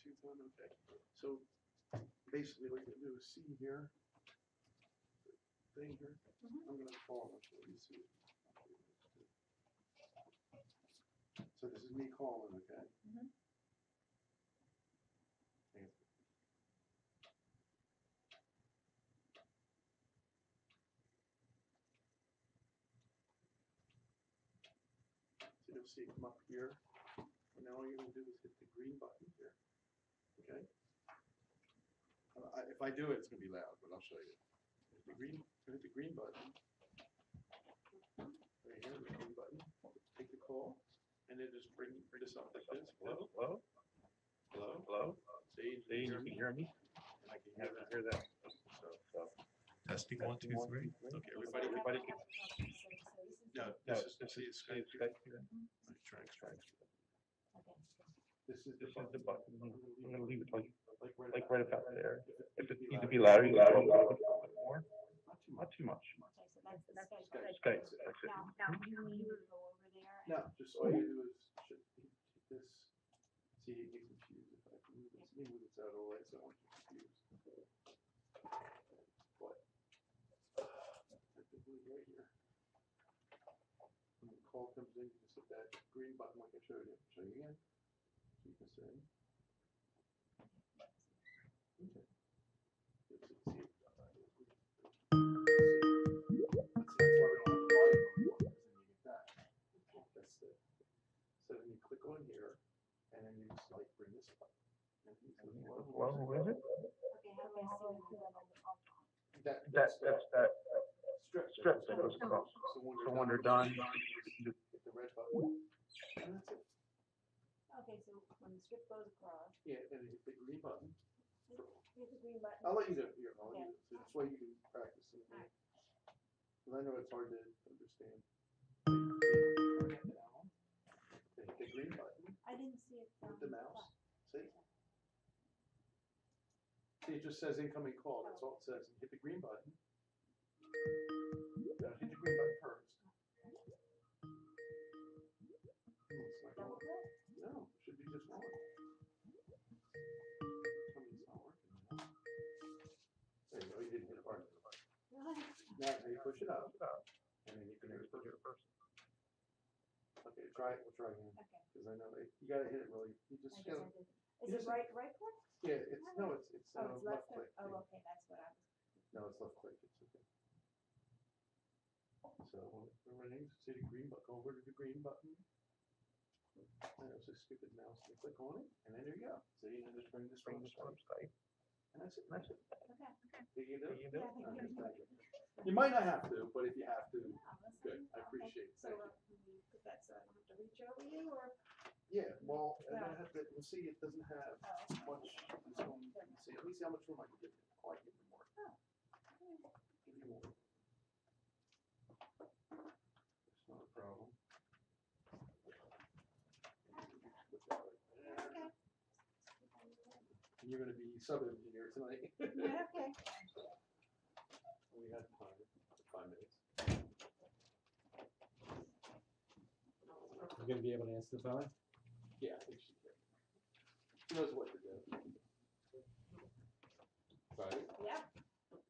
2 ton, okay. So basically what you're gonna do is see here, thing here, I'm gonna call it, so you see. So this is me calling, okay? So you'll see it come up here, and now all you're gonna do is hit the green button here, okay? If I do it, it's gonna be loud, but I'll show you. Hit the green button. Right here, the green button. Take the call, and then just bring this up like this. Hello, hello, hello, hello. See, You can hear me. And I can Hear that. So. Testing 1, 2, 3. Okay, everybody can. No, this is Skype. This is the button. I'm gonna leave it like right right about there. If it needs to be louder, you louder a little bit more. Not too much. Okay, so that's Skype. Now, you would go over there. No, just all you do is hit this. See, you get confused if I can move this. Let me move this out of the way so I don't get confused. But technically right here. When the call comes in, you just hit that green button like I showed you. Show you again. So you can say. Okay. Let's see. Let's see. That's why we don't have the volume anymore, because then you get that. That's it. So then you click on here, and then you just like bring this up. Well, who is it? Okay, how do I see the That's that strip that goes across. So when they're done, hit the red button, and that's it. Okay, so when the strip goes across, Yeah, and hit the green button. hit the green button. I'll let you do it here. I'll let you do it. So this way you can practice it. Because I know it's hard to understand. Hit the green button I didn't see it from with the mouse. See? See, it just says incoming call. That's all it says. And hit the green button. Hit the green button first. It's not Double going. click? No, it should be just one. Tell me it's not working. There you go. You didn't hit it hard. Now you push it up, and then you can hit it first. Okay, try it. We'll try again. Okay. Because I know you gotta hit it really. You just I guess gotta. I did. Is it right click? Yeah, it's no, it's Oh, it's left left click. click. Oh, okay, that's what I was. No, it's left click. It's okay. So remember, you see the green button. Go over to the green button. And it's a stupid mouse. You click on it, and then there you go. See, and just bring this from Skype. and that's it. That's it. Okay. Did you do it? You do it? Yeah, I think Okay, thank you. You might not have to, but if you have to, No, that's good. I okay. appreciate it. So Thank you. can we put that so I don't have to reach over you, or? Yeah, well, and Yeah. I have to, you see, it doesn't have much, this one, see, let me see how much room I can give you. Oh, I can give you more. Give you more. It's not a problem. Put that right there. Okay. And you're gonna be sub-engineer tonight. Yeah, okay. We had time, 5 minutes. You're gonna be able to answer the phone? Yeah, I think she can. She knows what to do. Right? Yep.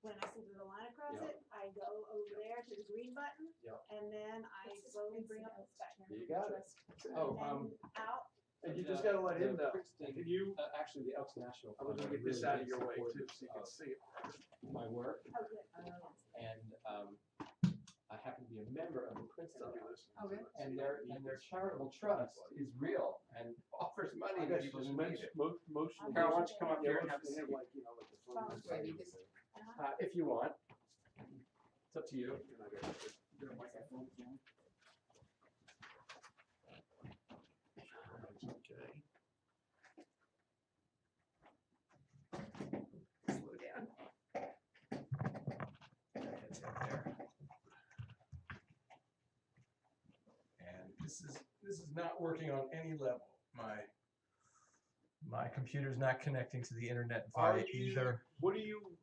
When I see the line across Yeah. it, I go over there to the green button, Yeah. and then I slowly bring up the spec. You got it. Oh, And then out. And you just gotta let him know. Princeton, Can you, actually, the Elks National. I was gonna Fund get this really out of your way big too, so you can supporters see it. of My work, Oh, good. and I happen to be a member of the Princeton I'll be Elks. listening Oh, to really? it. And their charitable trust is real and offers money to people who need it. Motion. Carol, why don't you come up Yeah, here and have a motion to him seat? like, you know, like the phone. Oh, is right, like- you just- If you want. It's up to you. And I got it. Okay. Slow down. It's up there. And this is not working on any level. My computer's not connecting to the internet Are via you- either. What do you,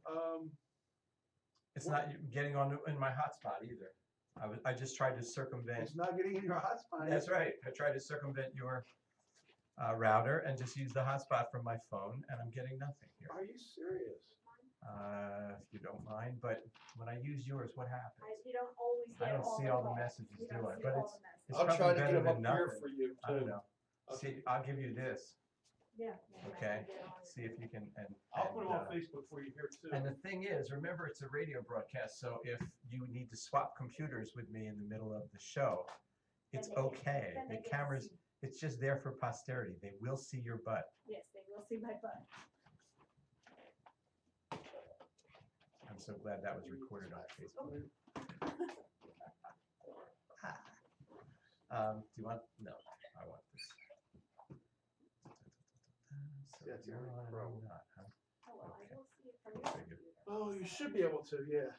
It's not getting on in my hotspot either. I just tried to circumvent. it's not getting in your hotspot. That's right. I tried to circumvent your router and just use the hotspot from my phone, and I'm getting nothing here. Are you serious? If you don't mind, but when I use yours, what happens? You don't always I get don't all see the all the calls. messages, You do don't I? see But all it's the messages. it's I'll probably try to better get them than up here nothing. for you I don't too. know. See, I'll give you this. Yeah. Okay. See if you can. I'll put them on uh, Facebook for you here too. And the thing is, remember, it's a radio broadcast, so if you need to swap computers with me in the middle of the show, it's okay. The cameras, it's just there for posterity. They will see your butt. Yes, they will see my butt. I'm so glad that was recorded on Facebook. Do you want? No, I want this. So That's the you're only on or problem. not, huh? Oh, well, I Okay. will see it from your Figured. computer. Oh, you should be able to, yeah.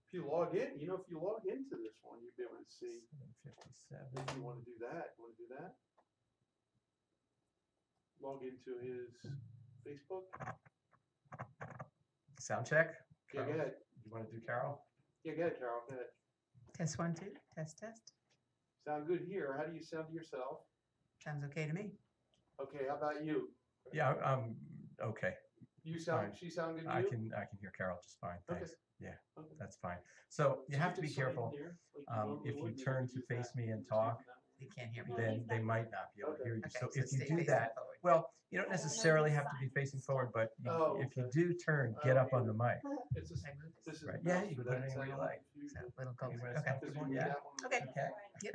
If you log in, if you log into this one, you'll be able to see. 7:57. If you want to do that, Log into his Facebook. Sound check. Yeah, go Carol? ahead. You want to do Carol? Yeah, go ahead, Carol. Go ahead. Test 1, 2, test. Sound good here. How do you sound to yourself? Sounds okay to me. Okay, how about you? Yeah. Okay. You sound. Fine. She sound good to I you? can hear Carol just fine. Okay. Thanks. Yeah, Okay. that's fine. So you So have to be can sign careful. here, like you If normally you would, turn can to use face that. me and Just talk, use that one. They can't hear me. then they might not be able to Okay. hear you. Okay, So if you stay do facing that, forward. well, you don't I don't know necessarily this have to be sign. facing forward, but Oh, if you okay. do turn, I get don't up on hear the mic. It's just, I move this. this is. Right. the Yeah, mouse you for can put it that, so anywhere I you don't like. confuse So you. little go. Anywhere Okay. it's Because you comfortable, need yeah. that one. Okay. Okay. Yep.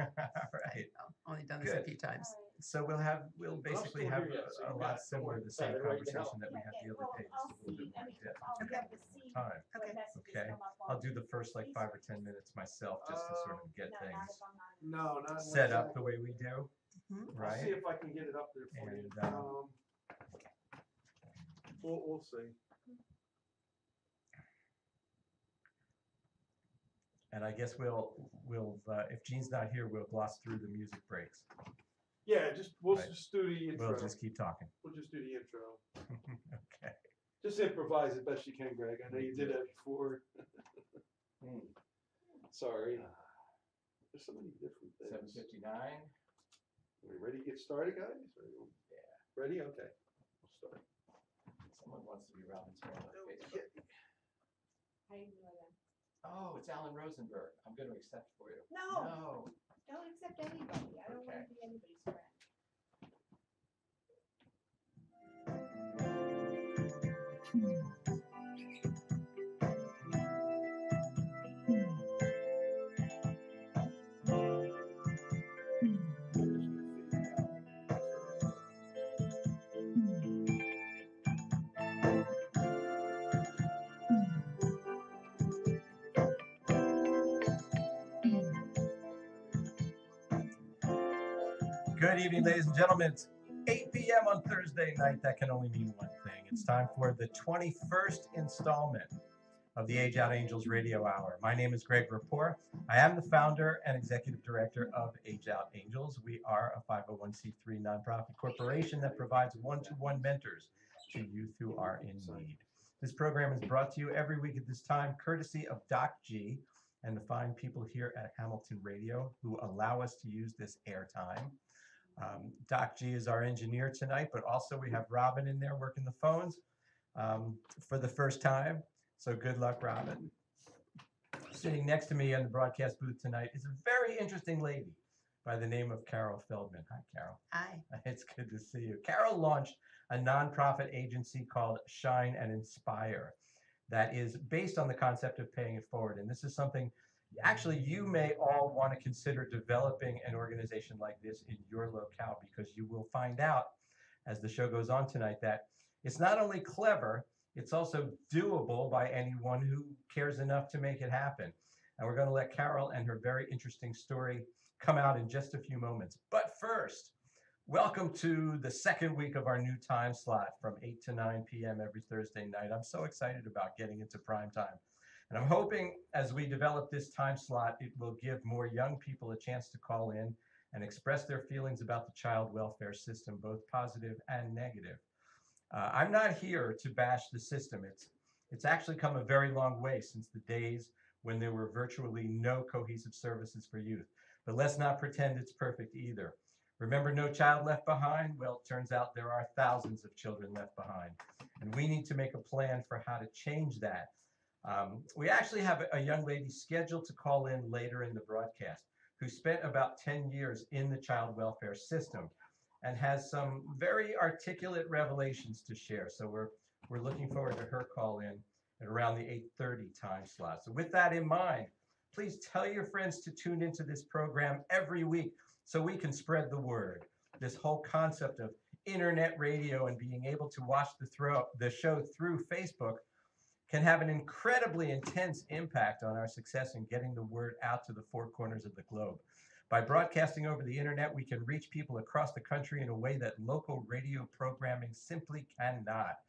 Right. Only done this a Good. few times. So we'll basically still have here, so a you got lot it. similar to the Got same it right now. conversation that we had the other day, just a little bit more depth. Time. Okay. Okay. I'll do the first like 5 or 10 minutes myself just to sort of get things No, not. set up the way we do, Mhm. I'll see right? if I can get it up there for you. And, We'll see. And I guess we'll if Gene's not here, we'll gloss through the music breaks. Yeah, we'll Right. just do the intro. We'll just keep talking. We'll just do the intro. Okay. Just improvise as best you can, Greg. I know you did that before. Sorry. There's so many different things. 7:59. We ready to get started, guys? Yeah. Ready? Okay. We'll start. Someone wants to be Robin's friend on Facebook. Okay. How you know that? Oh, it's Alan Rosenberg. I'm going to accept for you. No, No. don't accept anybody. I don't want Okay. to be anybody's friend. Good evening, ladies and gentlemen. It's 8 p.m. on Thursday night. That can only mean one thing. It's time for the 21st installment of the Age Out Angels Radio Hour. My name is Greg Rapport. I am the founder and executive director of Age Out Angels. We are a 501c3 nonprofit corporation that provides one-to-one mentors to youth who are in need. This program is brought to you every week at this time, courtesy of Doc G and the fine people here at Hamilton Radio who allow us to use this airtime. Doc G is our engineer tonight, but also we have Robin in there working the phones for the first time. So good luck, Robin. Sitting next to me in the broadcast booth tonight is a very interesting lady by the name of Carol Feldman. Hi, Carol. Hi. It's good to see you. Carol launched a nonprofit agency called Shine and Inspire that is based on the concept of paying it forward. And this is something actually you may all want to consider developing an organization like this in your locale, because you will find out as the show goes on tonight that it's not only clever, it's also doable by anyone who cares enough to make it happen. And we're going to let Carol and her very interesting story come out in just a few moments. But first, welcome to the second week of our new time slot from 8 to 9 p.m. every Thursday night. I'm so excited about getting into prime time. And I'm hoping as we develop this time slot, it will give more young people a chance to call in and express their feelings about the child welfare system, both positive and negative. I'm not here to bash the system. It's actually come a very long way since the days when there were virtually no cohesive services for youth. But let's not pretend it's perfect either. Remember No Child Left Behind? Well, it turns out there are thousands of children left behind. And we need to make a plan for how to change that. We actually have a young lady scheduled to call in later in the broadcast who spent about 10 years in the child welfare system and has some very articulate revelations to share. So we're looking forward to her call in at around the 8:30 time slot. So with that in mind, please tell your friends to tune into this program every week so we can spread the word. This whole concept of internet radio and being able to watch the show through Facebook can have an incredibly intense impact on our success in getting the word out to the four corners of the globe. By broadcasting over the internet, we can reach people across the country in a way that local radio programming simply cannot.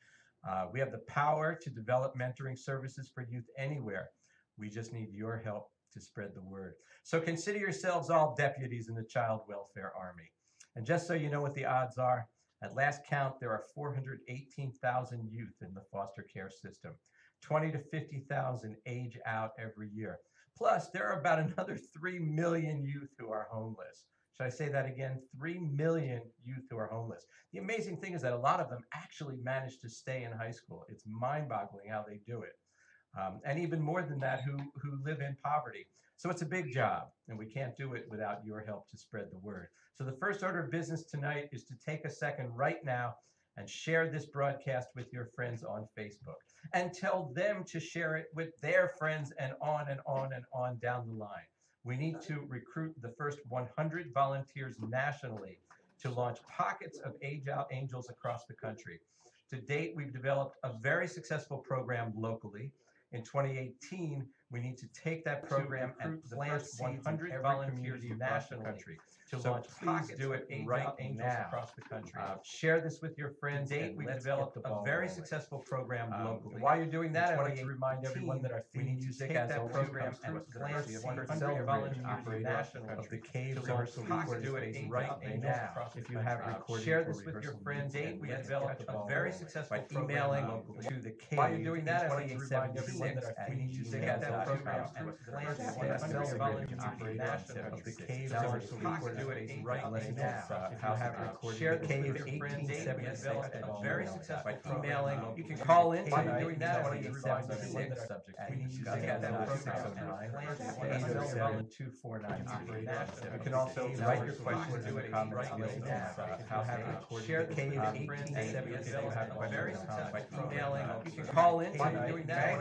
We have the power to develop mentoring services for youth anywhere. We just need your help to spread the word. So consider yourselves all deputies in the Child Welfare Army. And just so you know what the odds are, at last count, there are 418,000 youth in the foster care system. 20 to 50,000 age out every year. Plus, there are about another 3 million youth who are homeless. Should I say that again? 3 million youth who are homeless. The amazing thing is that a lot of them actually manage to stay in high school. It's mind-boggling how they do it. And even more than that, who live in poverty. So it's a big job, and we can't do it without your help to spread the word. So the first order of business tonight is to take a second right now and share this broadcast with your friends on Facebook. And tell them to share it with their friends and on and on and on down the line. We need to recruit the first 100 volunteers nationally to launch pockets of Age Out Angels across the country. To date, we've developed a very successful program locally. In 2018, we need to take that program and plant 100 volunteers nationally to launch pockets do it right now across the country. Share this with your friends. To date, we've developed a very successful program locally. While you're doing that, I want to remind everyone that our theme music has that program and plant 100 volunteers nationally of the Caves Arts do it right now. If you have recorded, share this with your friends. To date, we've developed a very successful emailing to the Caves. While you're doing that, I want to remind everyone that our theme music has that program and plant 100 volunteers nationally of the Caves Arts do it right now. If you have recorded, share the Cave 1876 a very successful emailing. You can call in by doing that. I want to remind everyone that our subject music has that program 807-249. You can also write your questions in the comments right now. If you have recorded, share the Cave 1876 if you have very successful emailing. You can call in by doing that.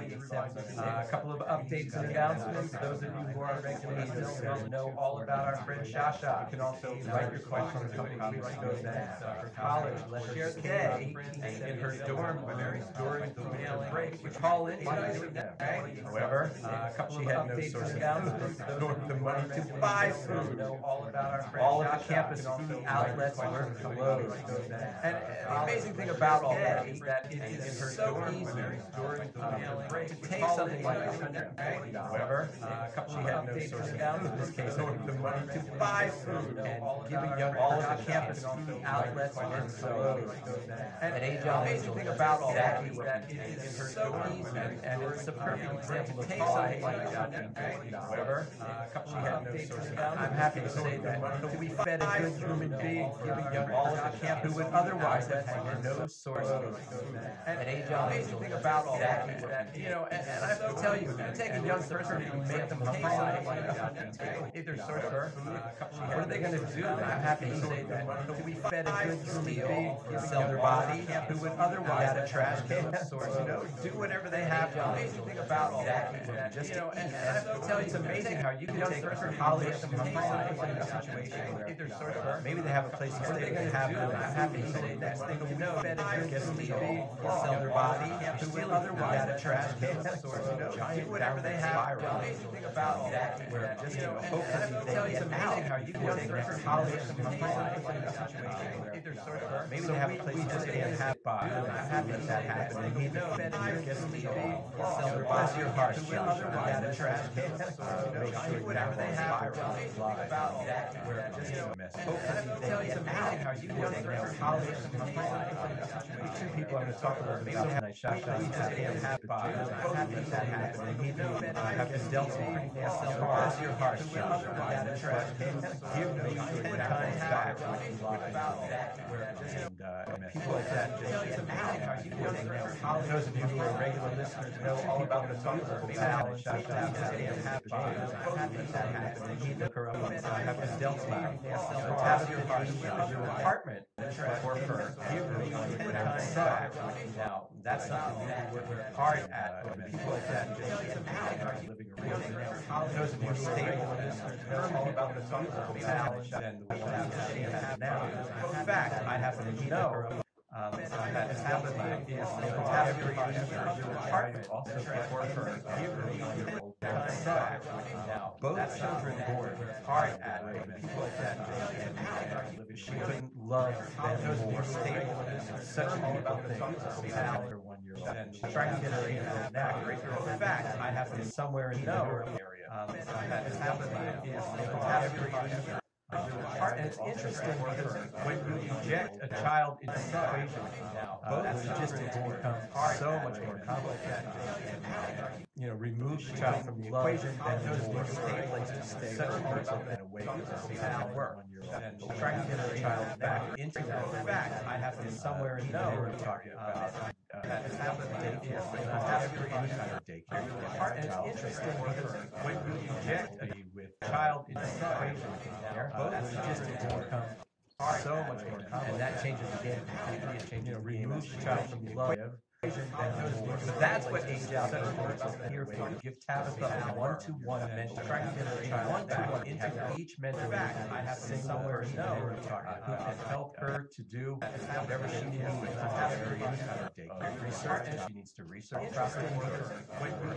A couple of updates and announcements. Those of you who are regular listeners know all about our friend Shasha. You can also write your questions in the comments for college. Let's share the day in her dorm during the winter break. You call in by doing that. However, a couple of updates and announcements. Those of the money to buy food. Know all about our friend all of the campus food outlets were closed. And the amazing thing about all that is that it is so easy during the winter break to take something like $140. However, a couple of updates and announcements. In this case, the money to buy food and giving young all of the campus food outlets were closed. And the amazing thing about all that is that it is so easy and it's the perfect example of take something like $140. However, a couple of updates and announcements. I'm happy to say that we fed a good human being giving young all of the campus who would otherwise have had no source of food. And the amazing thing about all that is that, you know, and I have to tell you, you take a young person and make them hungry, if they're source of food, what are they going to do? I'm happy to say that we fed a good human being sell their body who would otherwise have a trash can source, you know, do whatever they have. The amazing thing about all that is that, you know, and I have to tell you, it's amazing how you can take a college and in a situation where maybe they have a place to stay, they have food. I'm happy to say that we fed a good human being sell their body who would otherwise have a trash can source, you know, do whatever they have. The amazing thing about all that is that, you know, and I have to tell you, it's amazing how you can take a college and in a situation where maybe they have a place to stay and have spot. I'm happy that happened. And you know that you're getting the bless your heart. Otherwise, trash make sure you have a spiral about that. Where just a mess. Hopefully, it's amazing how you can take now college and two people I'm going to talk about. I shot I'm happy that happened. And you know that I have been dealt some pretty nasty cards. Bless your heart. Otherwise, trash give me the kind of back about that. And people like that just those of you who are regular listeners know all about the songs of the talent. Shot down I have been dealt some your apartment for her. Give me the kind of back. Now that's something we work hard at. People like that just living around. Those of you who are stable listeners know all about the songs of the talent and the have now. In fact, I happen to know that has happened is your apartment also for her. Now, both children born hard at people like that. She couldn't love them more stable. Such all about the songs of the talent for 1 year old. And she's trying to get her in now. In fact, I happen to somewhere in the area that has happened is and it's interesting because when you inject a child into the equation now, both logistics become so much more complicated. You know, remove the child from the equation, then there's more stable place to stay. Such a person and away from the work. And trying to get a child back into that. In fact, I happen to somewhere in the area talking about that has happened daycare. And it's interesting because when you inject with child into the equation, both logistics become so much more complicated. And that changes the game completely. It changes the game. Remove the child from the equation. But that's what age out works here for. Give Tabitha a one-to-one mentor. Trying to get a child one-to-one into each mentor. I have to somewhere in there who can help her to do whatever she needs research. She needs to research properly.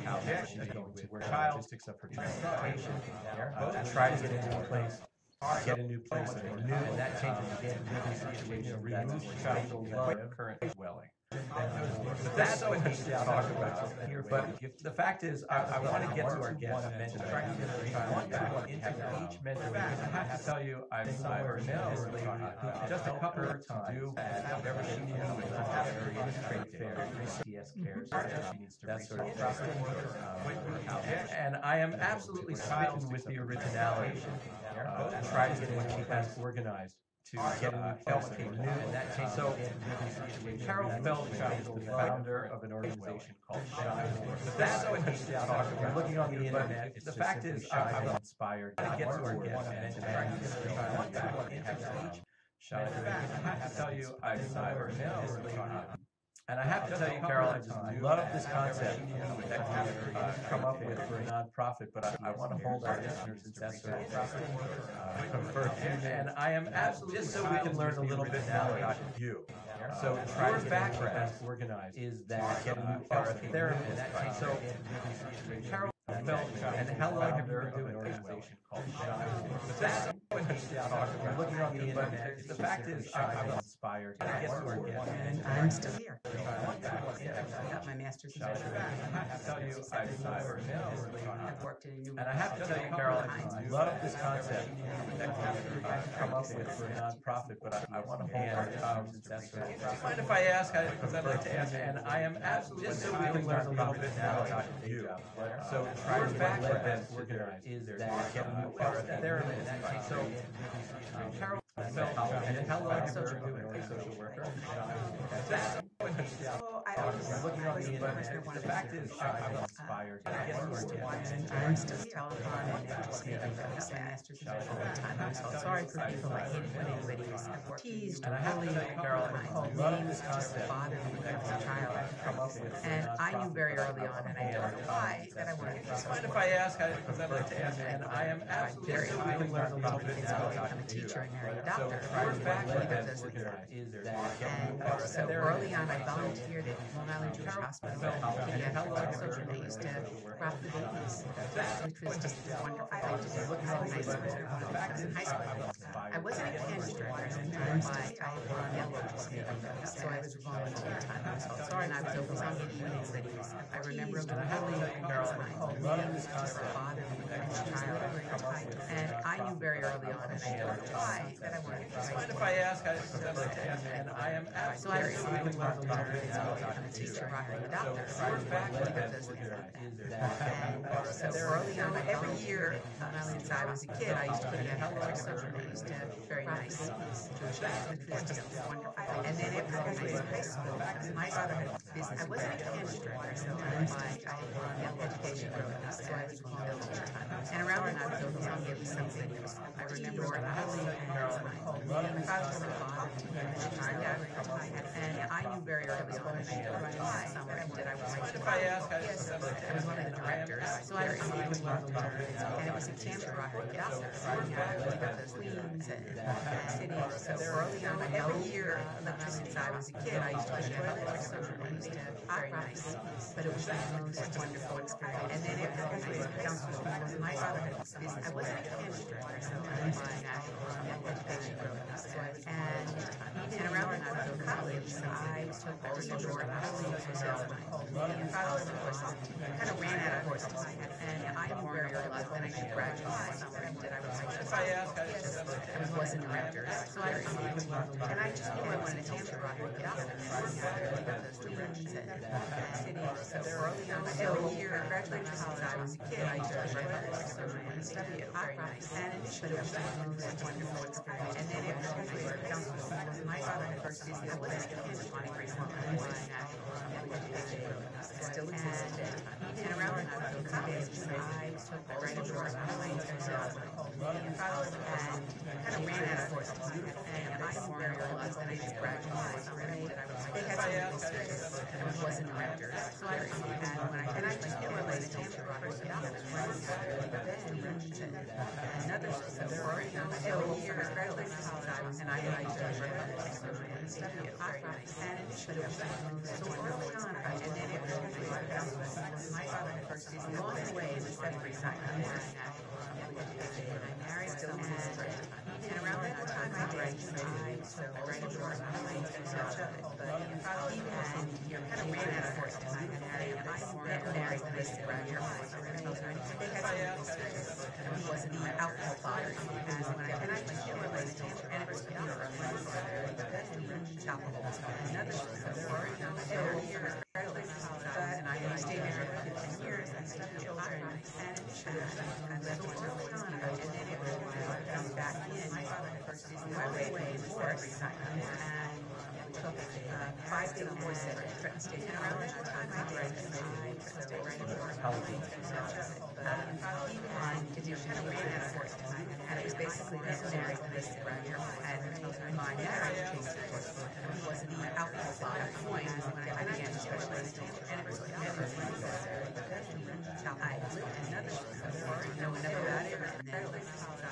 How she's going to work child sticks up her transportation. Try to get into a place. Get a new place, and that changes the game. Remove the child from the current dwelling. But that's what we should talk about here. But the fact is, I want to get to our guest mentor. Trying to get one into each mentor. Because I have to tell you, I've never known just a couple of to do whatever she needs to trade fair, CS cares. She needs to that sort of property. And I am absolutely smitten with the originality. Try to get it as organized. To get a new help and that change. So Carol FELDMAN is the founder of an organization called Shine. But that's what he's talking about. You're looking on the internet. The fact is, I'm inspired to get to our guest and trying to get Shine. I have to tell you, I've never known. And I have to tell you, Carol, I just love this concept that you've come up with for a nonprofit, but I want to hold our listeners in that sort of and I am absolutely, just so we can learn a little bit now about you. So your background organized is that getting a therapist. So Carol FELDMAN, and how long have you been doing an organization called Shine? But that's what he's talking about. Looking on the internet. The fact is, I'm inspired to get to our guest. And I'm still here. I got my master's in social work. I've worked in a new. And I have to tell you, Carol, I love this concept that you've come up with for a nonprofit, but I want to hold. Do you mind if I ask? Because I'd like to ask. And I am absolutely just so we can learn a little bit now about you. So your background organized is that getting a therapist. So Carol FELDMAN, and how long have you been doing social worker? I was looking on the internet. The fact is, I'm inspired. I'm still telephone and it just made me focus on master's in social work time. I felt sorry for people. I hated when anybody was teased or bullied or called names. It just bothered me as a child. And I knew very early on, and I don't know why, that I wanted to do mind if I ask? Because I'd like to ask. And I am absolutely very highly learn a little bit about become a teacher and marry a doctor. Neither of those things. And so early on, I volunteered at Long Island Jewish Hospital, pediatric social. They used used to rock the babies, which was just a wonderful thing to do. I was in high school. I wasn't a candidate at the time, but I wore yellow so I was volunteer time. And I was always on the evenings that he was. I remember a little girl called names just bothered me as a child. And I knew very early on that I don't know why that I wanted to Mind if I ask? And I am so I received a teacher rocking the doctor. So early on, every year since I was a kid, I used to put in a health social. I used to have very nice Jewish which was just wonderful. And then after I was in high school, my father had business. I wasn't a candidate at the time, but I had education program, so I was volunteer time. And around when I was on there was something. I remember a girl called my father was involved in and I knew very early on that I was Mind if I ask? I was one of the directors, so I received and it was a camp rock doctor. Queens and city. So early on, every year since I was a kid, I used to put toilet social. I used to have very nice, but it was the most wonderful experience. And then after I was in counselor, my father had business. I wasn't a candidate, so I was my national education program. And around when I was in college, I took a short and father, of course, kind of ran out of horses. And I knew very early on that I should graduate somewhere that I was If I ask? I wasn't a director. So I received and I just knew I wanted to camp rock with the doctor. Queens and city. So early on, every year, I graduated from college. I was a kid. I used to study it very nice. And but it was the most wonderful experience. And then after I graduated from counselor, my father had first business. I wasn't a kid. I was still existed. And around when I was in college, I took a writing course and kind of ran out of horses. And I knew very early on that I should graduate somewhere that I was. They had some experience. I wasn't a director. So I received and I just knew I was a teacher. Another so every year I graduated from college and I used to study it very nice. But it was so early on, and then after I graduated from college, my father had first business along the way in the 70s. I married still and around that time I graduated, I took a writing course but he kind of ran out of horses. I married this around here. They had some he wasn't the alcohol father. And I just knew I was and it was alcohol. Another every year and I stayed there for 15 years and studied children and lived with children and then it was back in my father had first my way in the forest and took 5 days more at Trenton State. And around that time I graduated, I still writing more to do kind of ran out of horses. And it was basically missionary this around here. And my marriage changed, of course. It wasn't the alcohol father point when I began to specialize. And it was never I lived in another no one ever got it.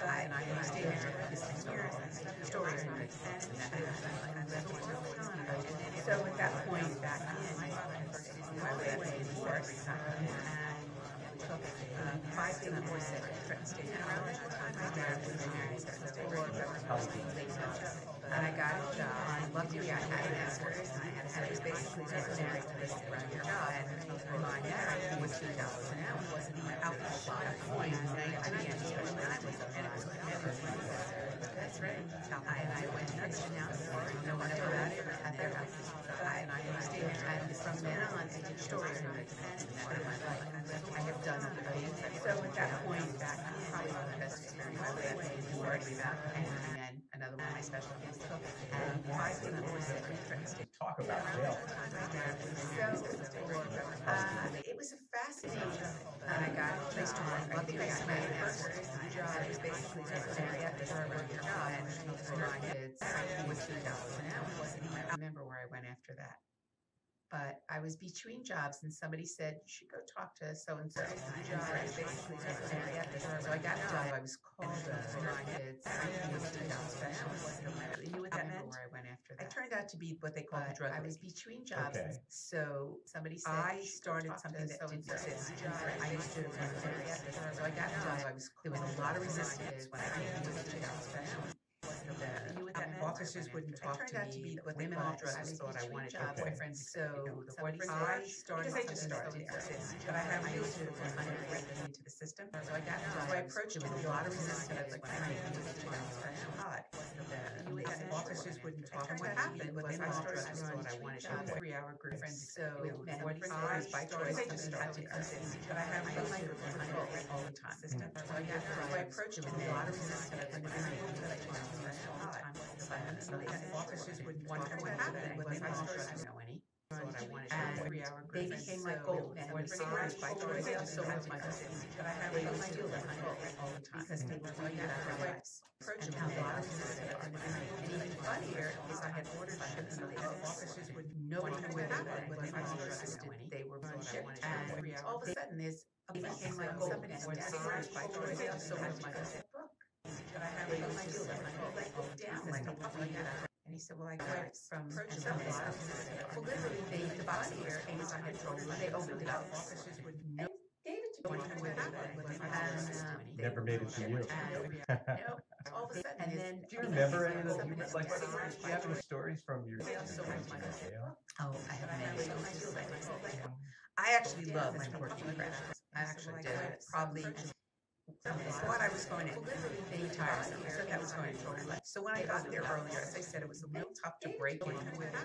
And I stayed there for 15 years and studied stories and so at that point back in my way in the forest and took 5 days more at Trenton State. And around that time I graduated from and I got a job. Luckily I had an master's and it was basically necessary to this around your job. And my marriage was $2 an hour. It wasn't the alcohol point. And I began to specialize and it was never that's right. And I went nuts and now no one ever got it at their house. And I stayed there. And from then on, I did stories on it. I have done other things. So at that point, back probably one of the best experiences I had in working about. And then another one of my specialties. And 5 days more at Talk about jail. It was a fascinating. I got a place to work. Luckily, I got my first job. It was basically necessary after your job. And my kids was $2 an hour. I remember where I went after that. But I was between jobs, and somebody said, you should go talk to so-and-so. So I got a job. I was called my kids. I knew what that meant. I turned out out to be what they call the drug. I was between jobs, Okay. so somebody said I started something that didn't exist. I used to run so I got a job. There was a lot of resistance when I came to the jail, especially. The officers wouldn't talk to me. The women officers thought I wanted their boyfriends. So I started because I just started there. But I have used it to kind of break into the system. So I got so I approached it with a lot of resistance. Like I came to the jail. The officers wouldn't talk. And what happened was women officers thought I wanted their 3-hour group friends. So I by choice I just had to consent. But I have used it all the time. So I approached it with a lot of resistance. Like I came to the jail. The officers wouldn't want to what happened was I started to know any. And they became my gold men. By choice, I just so much my business. But I have to deal with all the time because they were doing that for lives. And how a lot of resistance. And even funnier is I had ordered ships and the officers would nobody knew what happened when I was resisted. They were shipped. And all of a sudden, they became my gold men. By choice, I just so much my business. But I have to deal with all down like and he said, well, I got it from well, literally, the box here, and I had told them, they opened it up. Officers would know. David to what happened. Never made it to you. All of a sudden, and then Do you remember any of those? Like, do you have any stories from your jail? Oh, I have many stories. I actually love my working crafts. I actually did. Probably thought I was going to be tiresome, so that was going to my life. So when I got there earlier, as I said, it was a little tough to break in,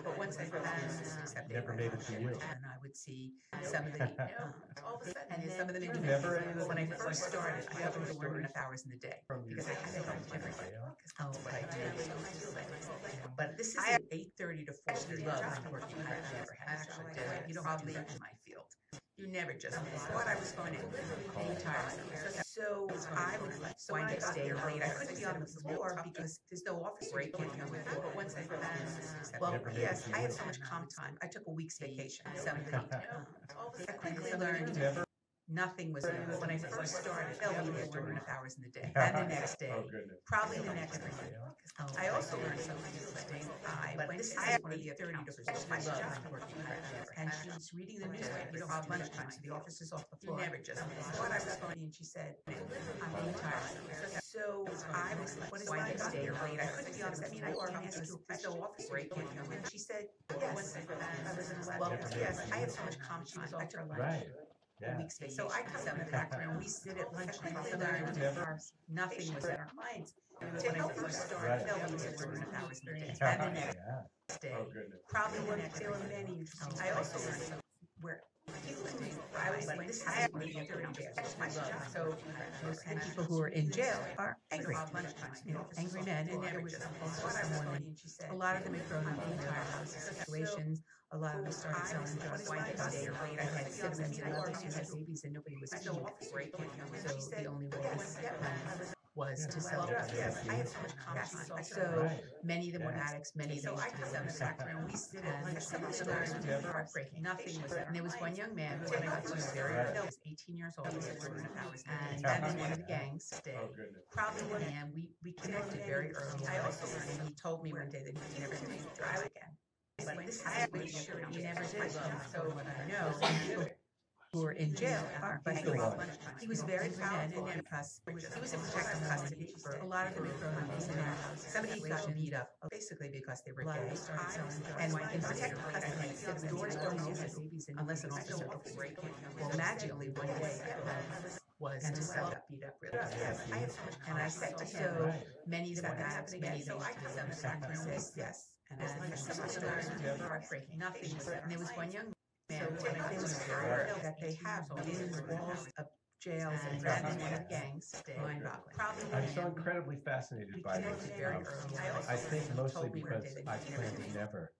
but once I except Never made it to you. and I would see some of the, all of a sudden, and then some of them. Do you remember any of those? When I first started, I had to work enough hours in the day because I had to help everybody. Oh, but I did. But this is 8:30 to 4:30. I love working. I never had actually did. You know, probably in my field. You never just thought I was going to be tiresome. So I would wind up staying late. I couldn't be on the floor because there's no office break on the floor. But once I well, yes, I had so much calm time. I took a week's vacation. I quickly learned nothing was enough. When I first started, they'll be there during enough hours in the day. And the next day, probably the next day. I also learned something interesting. But this is one of the 30 to 40 my job working and she was reading the newspaper. You know, how lunchtime, so the officer's off the floor. You never just thought I was going, and she said, I'm being tired. So I was like, what is why I stayed late? I couldn't be on the floor because there's no office break. And she said, yes. Well, yes, I had so much calm time. I took lunch. Right. Yeah. Weeks vacation. So I come back and we sit at lunch and learned nothing was in our minds. To help her start, they'll be there for hours in the day. And the next day, probably there were many interesting. I also learned where I was like, this is really 30 days. My job. So most of the people who are in jail are angry. You know, angry men. And there was a lot of them had grown up in entire situations. A lot of them started selling drugs. Why they stayed late. I had siblings and others who had babies and nobody was feeding. So the only way was to sell drugs. Yes, I had so much confidence. So many of them were addicts, many of them were background. We sit and some of them were heartbreaking. Nothing was there. And there was one young man who I got to know very early. He was 18 years old. And in one of the gangs stayed. Probably one man. We connected very early. I also learned, and he told me one day that he never going to drive again. But this I have made sure he never did. So what I know, who are in jail are angry. He was very powerful because he was in protective custody for a lot of them had grown up in their house. Somebody got beat up basically because they were gay. And in protective custody, the doors don't open unless an officer opens. Well, magically one day was to sell got beat up really bad. And I said, so many of them were addicts, many of them said yes. And some of the stories were heartbreaking. Nothing was there. And there was one young man, they was aware that they have within the walls of jails and one of the gangs, mind-boggling. I'm so incredibly fascinated by this. I think mostly because I plan to never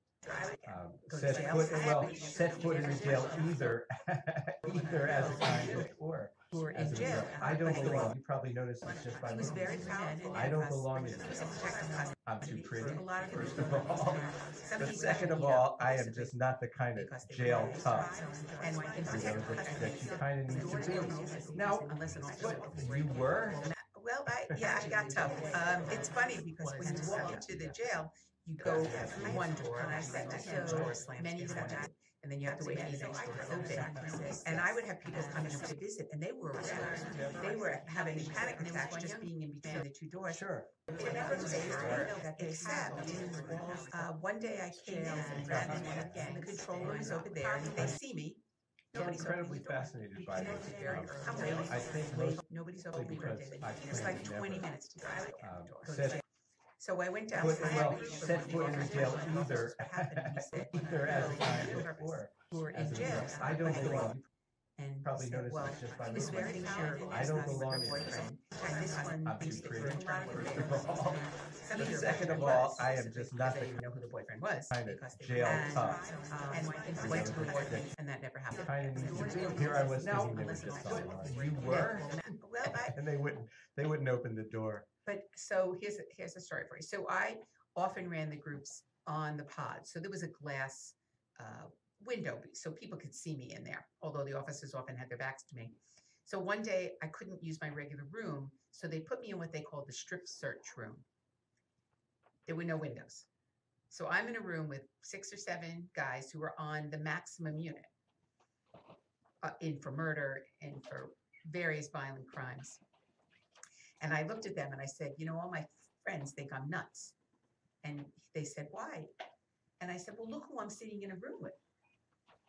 set foot in the jail either as a convict or who are in jail. I don't belong. You probably noticed this just by looking at me. I don't belong in jail. I'm too pretty, first of all. But second of all, I am just not the kind of jail tough that you kind of need to be. Now, what, you were? Well, I got tough. It's funny because when you walk into the jail, you go through one door, and I said, so many of them, and then you have to wait for the next door to open. And I would have people coming up to visit, and they were they were having panic attacks just being in between the two doors. Sure. It never paid for it, except one day I came in and the control room is over there, and they see me. I'm Nobody's incredibly fascinated by this. I'm waiting. I think most Nobody's opening the door. because It's I've like never, 20 minutes to drive out the door. set So I went foot, downstairs. set foot in jail either, either as a client or who were as in a jail. drug. I don't belong. And Probably he said, noticed well, this just by he was looking very at sure I don't belong her in boyfriend. And this one I'm thinks too that pretty. you're a lot of First affairs. of all. Some of your Second of boyfriend all, was, I am just not they the didn't know who the boyfriend was. kind of because they jail and, tough. and went to the boyfriend, and that never happened. Kind of need to be. Here I was thinking they were just online. You were, Well, and they wouldn't open the door. but so here's a story for you. So I often ran the groups on the pod. So there was a glass window so people could see me in there, although the officers often had their backs to me. So one day I couldn't use my regular room, so they put me in what they called the strip search room. There were no windows. So I'm in a room with 6 or 7 guys who were on the maximum unit, in for murder and for various violent crimes. And I looked at them and I said, you know, all my friends think I'm nuts. And they said, why? And I said, well, look who I'm sitting in a room with.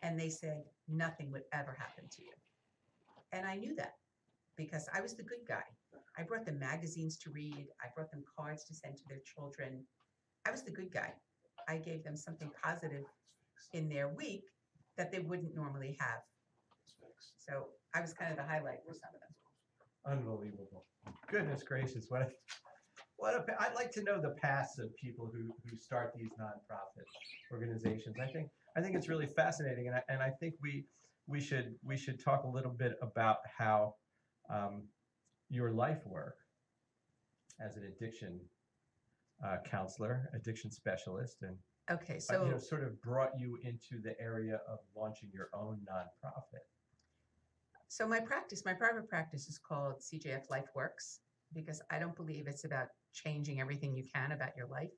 And they said, nothing would ever happen to you. And I knew that because I was the good guy. I brought them magazines to read. I brought them cards to send to their children. I was the good guy. I gave them something positive in their week that they wouldn't normally have. So I was kind of the highlight for some of them. Unbelievable. Goodness gracious. I'd like to know the paths of people who start these nonprofit organizations. I think it's really fascinating, and I think we should talk a little bit about how your life work as an addiction counselor, addiction specialist, and Okay, so sort of brought you into the area of launching your own nonprofit. So my private practice is called CJF LifeWorks because I don't believe it's about changing everything you can about your life.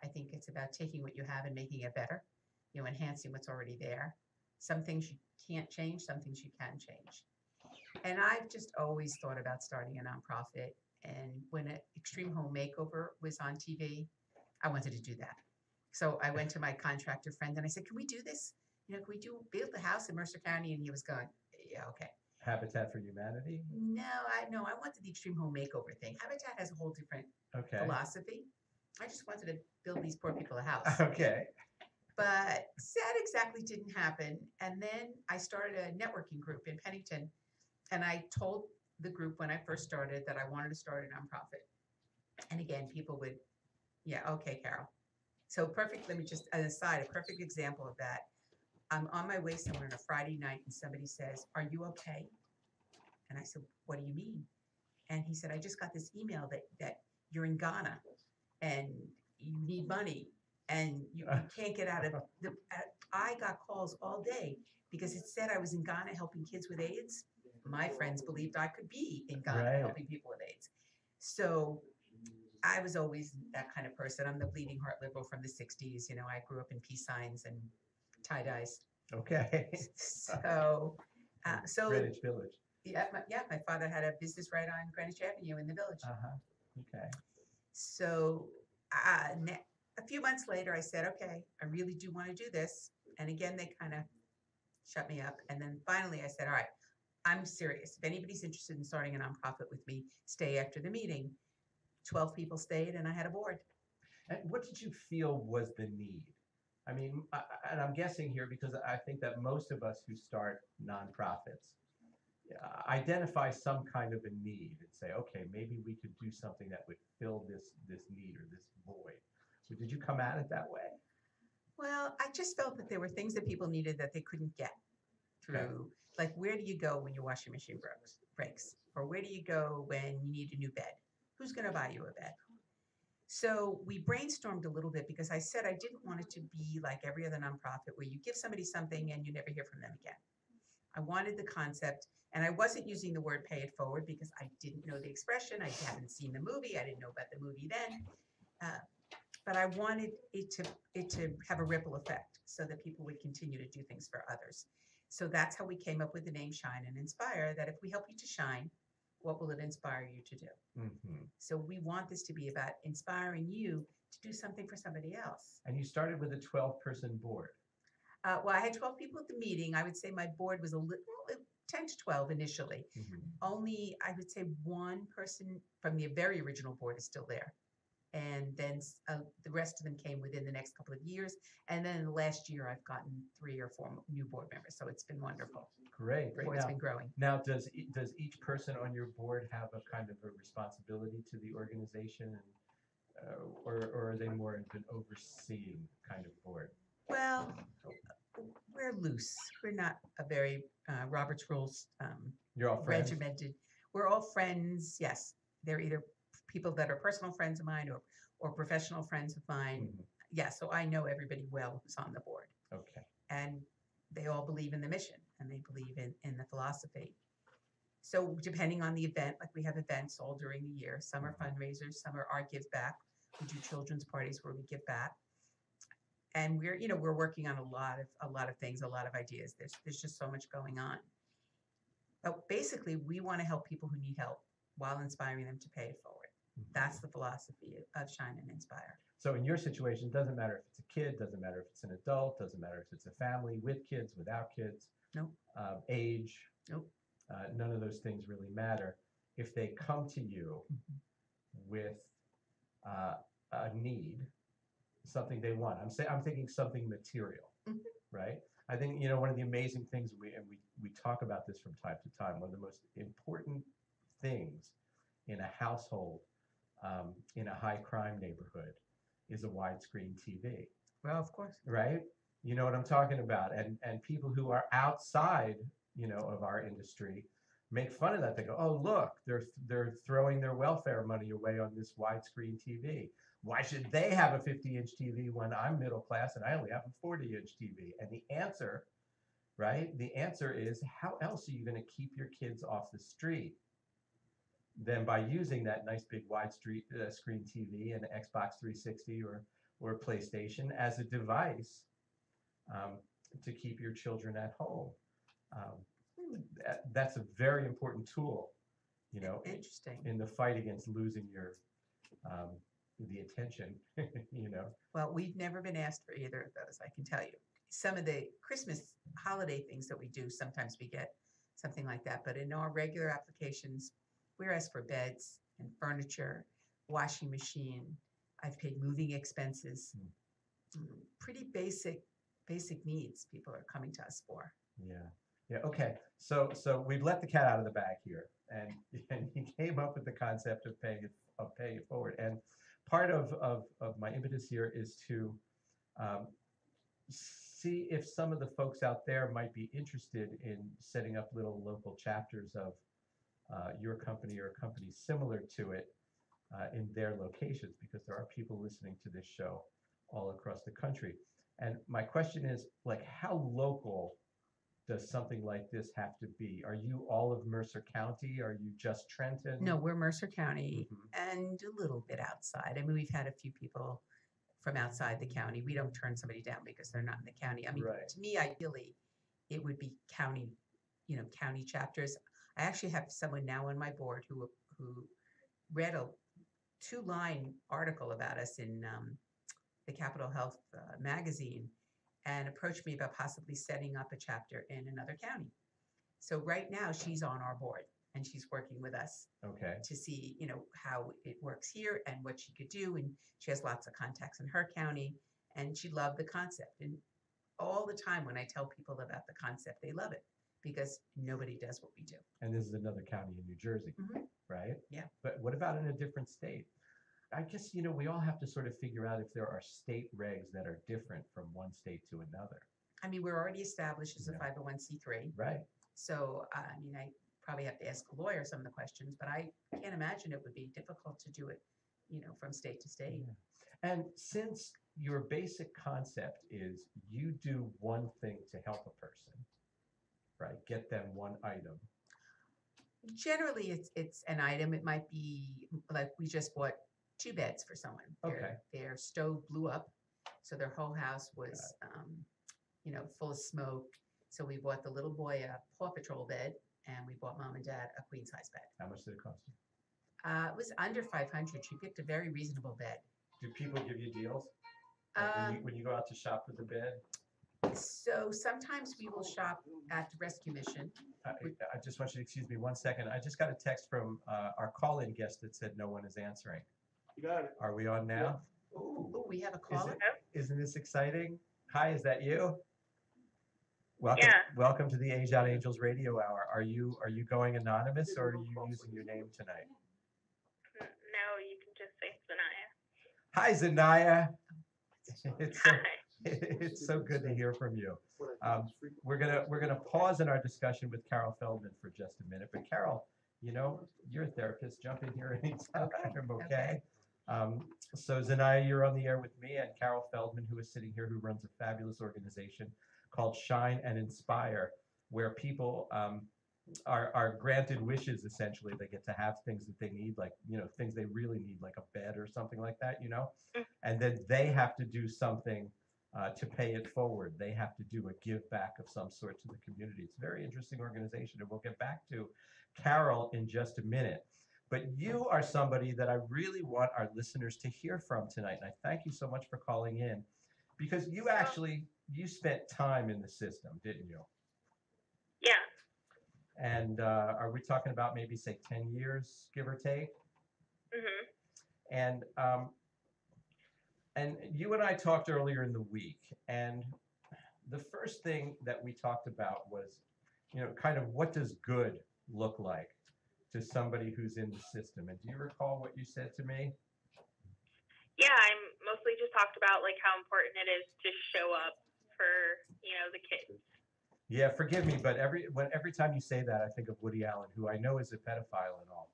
I think it's about taking what you have and making it better, enhancing what's already there. Some things you can't change, some things you can change. And I've just always thought about starting a nonprofit. And when Extreme Home Makeover was on TV, I wanted to do that. So I went to my contractor friend and I said, can we do this? Can we build a house in Mercer County? And he was going, yeah, okay. Habitat for Humanity? No, I wanted the Extreme Home Makeover thing. Habitat has a whole different philosophy. I just wanted to build these poor people a house. Okay. But that exactly didn't happen. And then I started a networking group in Pennington. And I told the group when I first started that I wanted to start a nonprofit. And again, people would, yeah, okay, Carol. So let me just, an aside, a perfect example of that. I'm on my way somewhere on a Friday night and somebody says, are you okay? And I said, what do you mean? And he said, I just got this email that you're in Ghana and you need money and you can't get out of the, I got calls all day because it said I was in Ghana helping kids with AIDS. My friends believed I could be in Ghana helping people with AIDS. So I was always that kind of person. I'm the bleeding heart liberal from the 60s. I grew up in peace signs and tie-dyes. Okay. So Greenwich Village. Yeah, my father had a business right on Greenwich Avenue in the village. Okay. So a few months later, I said, okay, I really do want to do this. And again, they kind of shut me up. And then finally I said, all right, I'm serious. If anybody's interested in starting a nonprofit with me, stay after the meeting. 12 people stayed and I had a board. And what did you feel was the need? I mean, and I'm guessing here because I think that most of us who start nonprofits identify some kind of a need and say, okay, maybe we could do something that would fill this need or this void. So did you come at it that way? Well, I just felt that there were things that people needed that they couldn't get through. Like, where do you go when your washing machine breaks? Or where do you go when you need a new bed? Who's going to buy you a bed? So we brainstormed a little bit because I said I didn't want it to be like every other nonprofit where you give somebody something and you never hear from them again. I wanted the concept, and I wasn't using the word pay it forward because I didn't know the expression. I hadn't seen the movie. I didn't know about the movie then. but I wanted it to have a ripple effect so that people would continue to do things for others. So that's how we came up with the name Shine and Inspire, that if we help you to shine, what will it inspire you to do? Mm-hmm. So we want this to be about inspiring you to do something for somebody else. And you started with a 12-person board. Well, I had 12 people at the meeting. I would say my board was a little 10 to 12 initially. Mm-hmm. Only, I would say, one person from the very original board is still there. And then the rest of them came within the next couple of years. And then in the last year, I've gotten 3 or 4 new board members. So it's been wonderful. Great. The board's been growing. Now, does each person on your board have a kind of a responsibility to the organization, or are they more of an overseeing kind of board? Well, we're loose. We're not a very Robert's Rules You're all friends? regimented. We're all friends. Yes, they're either people that are personal friends of mine or professional friends of mine. Mhm. Yeah, so I know everybody well who's on the board, Okay. and they all believe in the mission and they believe in the philosophy. So depending on the event, like we have events all during the year. Some are fundraisers, some are our give back. We do children's parties where we give back. And we're working on a lot of things, a lot of ideas. There's just so much going on. But basically, we want to help people who need help while inspiring them to pay it forward. Mhm. That's the philosophy of Shine and Inspire. So in your situation, doesn't matter if it's a kid, doesn't matter if it's an adult, doesn't matter if it's a family with kids, without kids. Nope. Age. Nope. None of those things really matter. If they come to you with a need, something they want. I'm thinking something material, right? I think one of the amazing things we talk about this from time to time. One of the most important things in a household, in a high crime neighborhood, is a widescreen TV. Well, of course. Right? You know what I'm talking about. And people who are outside, of our industry make fun of that. They go, "Oh, look, they're throwing their welfare money away on this widescreen TV. Why should they have a 50-inch TV when I'm middle class and I only have a 40-inch TV?" And the answer, right? The answer is, how else are you going to keep your kids off the street than by using that nice big screen TV and Xbox 360 or PlayStation as a device to keep your children at home? That's a very important tool, Interesting. in the fight against losing the attention, Well, we've never been asked for either of those, I can tell you. Some of the Christmas holiday things that we do, sometimes we get something like that. But in our regular applications, we're asked for beds and furniture, washing machine. I've paid moving expenses. Pretty basic needs people are coming to us for. Yeah. Okay. So we've let the cat out of the bag here, and you came up with the concept of paying it forward. And part of my impetus here is to see if some of the folks out there might be interested in setting up little local chapters of your company or a company similar to it in their locations, because there are people listening to this show all across the country. And my question is, how local does something like this have to be? Are you all of Mercer County? Are you just Trenton? No, we're Mercer County Mhm. and a little bit outside. I mean, we've had a few people from outside the county. We don't turn somebody down because they're not in the county. I mean, Right. to me, ideally, it would be county, county chapters. I actually have someone now on my board who read a 2-line article about us in the Capitol Health magazine and approached me about possibly setting up a chapter in another county. So right now she's on our board and she's working with us Okay. to see, how it works here and what she could do. And she has lots of contacts in her county and she loved the concept. And all the time when I tell people about the concept, they love it because nobody does what we do. And this is another county in New Jersey, right? Yeah. But what about in a different state? I guess, we all have to sort of figure out if there are state regs that are different from one state to another. I mean, we're already established as a Yeah. 501c3. Right. So, I mean, I probably have to ask a lawyer some of the questions, but I can't imagine it would be difficult to do it, from state to state. Yeah. And since your basic concept is you do one thing to help a person, right? Get them one item. Generally, it's an item. It might be like we just bought 2 beds for someone. Okay. Their stove blew up, so their whole house was, full of smoke. So we bought the little boy a Paw Patrol bed, and we bought mom and dad a queen size bed. How much did it cost you? It was under 500. She picked a very reasonable bed. Do people give you deals? Like when you go out to shop for the bed? So sometimes we will shop at the rescue mission. I just want you to excuse me 1 second. I just got a text from our call-in guest that said no one is answering. You got it. Are we on now? Oh, we have a caller. Isn't this exciting? Hi, is that you? Welcome, Yeah. welcome to the Age Out Angels Radio Hour. Are you going anonymous or are you using your name tonight? No, you can just say Sanaya. Hi, Zanaya. Hi. It's so good to hear from you. We're gonna pause in our discussion with Carol Feldman for just a minute. But Carol, you're a therapist. Jump in here anytime. Okay. So Zanaya, you're on the air with me and Carol Feldman, who is sitting here, who runs a fabulous organization called Shine and Inspire, where people are granted wishes. Essentially, they get to have things that they need, like things they really need, like a bed or something like that. And then they have to do something to pay it forward. They have to do a give back of some sort to the community. It's a very interesting organization, and we'll get back to Carol in just a minute. But you are somebody that I really want our listeners to hear from tonight, and I thank you so much for calling in, because you spent time in the system, didn't you? Yeah. And are we talking about maybe, say, 10 years, give or take? Mhm. And you and I talked earlier in the week, and the first thing that we talked about was, kind of what does good look like to somebody who's in the system? And do you recall what you said to me? Yeah, I mostly just talked about like how important it is to show up for the kids. Yeah, forgive me, but every time you say that, I think of Woody Allen, who I know is a pedophile and all,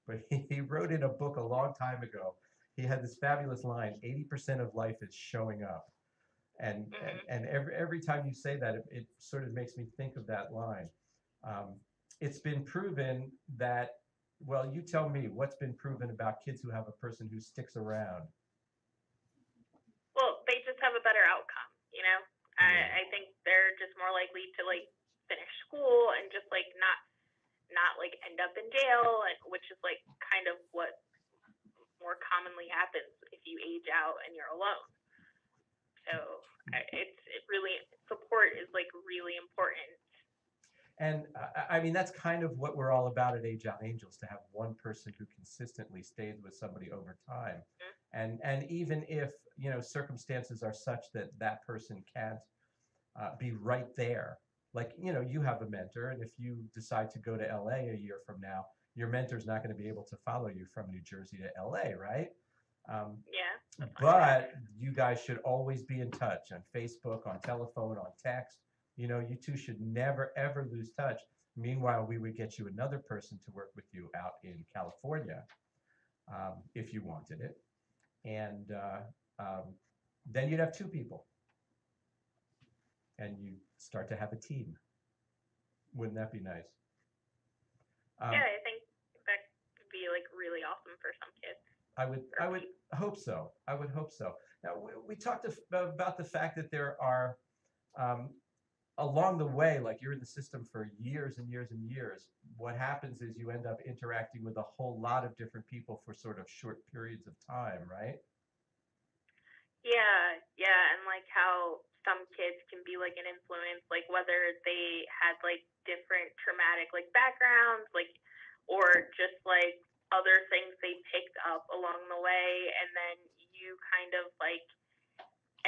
but he wrote in a book a long time ago. He had this fabulous line: 80% of life is showing up. And every time you say that, it sort of makes me think of that line. It's been proven that, well, you tell me, what's been proven about kids who have a person who sticks around? Well, they just have a better outcome, I think they're just more likely to like finish school and just like not like end up in jail, and which is like kind of what more commonly happens if you age out and you're alone. So support is like really important. And I mean, that's kind of what we're all about at Age Out Angels, to have one person who consistently stays with somebody over time. Mm-hmm. And even if, circumstances are such that that person can't be right there, like, you have a mentor, and if you decide to go to LA a year from now, your mentor's not going to be able to follow you from New Jersey to LA, right? Yeah. But you guys should always be in touch on Facebook, on telephone, on text. You two should never, ever lose touch. Meanwhile, we would get you another person to work with you out in California, if you wanted it. And then you'd have 2 people. And you start to have a team. Wouldn't that be nice? Yeah, I think that could be like really awesome for some kids. I would hope so. I would hope so. Now, we talked about the fact that there are, along the way, like you're in the system for years and years and years, what happens is you end up interacting with a whole lot of different people for sort of short periods of time, right? Yeah, and like how some kids can be like an influence, like whether they had like different traumatic like backgrounds, like, or just like other things they picked up along the way, and then you kind of like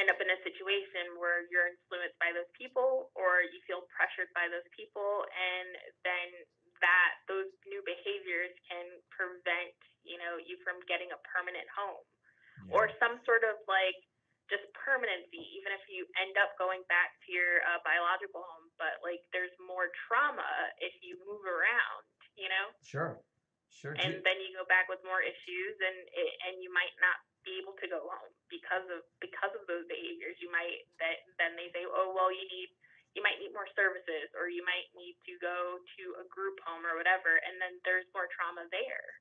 end up in a situation where you're influenced by those people, or you feel pressured by those people, and then those new behaviors can prevent you from getting a permanent home. Yeah. Or some sort of like just permanency, even if you end up going back to your biological home, but like there's more trauma if you move around, Sure. And then you go back with more issues, and you might not be able to go home because of those behaviors. You might then they say, oh well, you might need more services, or you might need to go to a group home or whatever, and then there's more trauma there.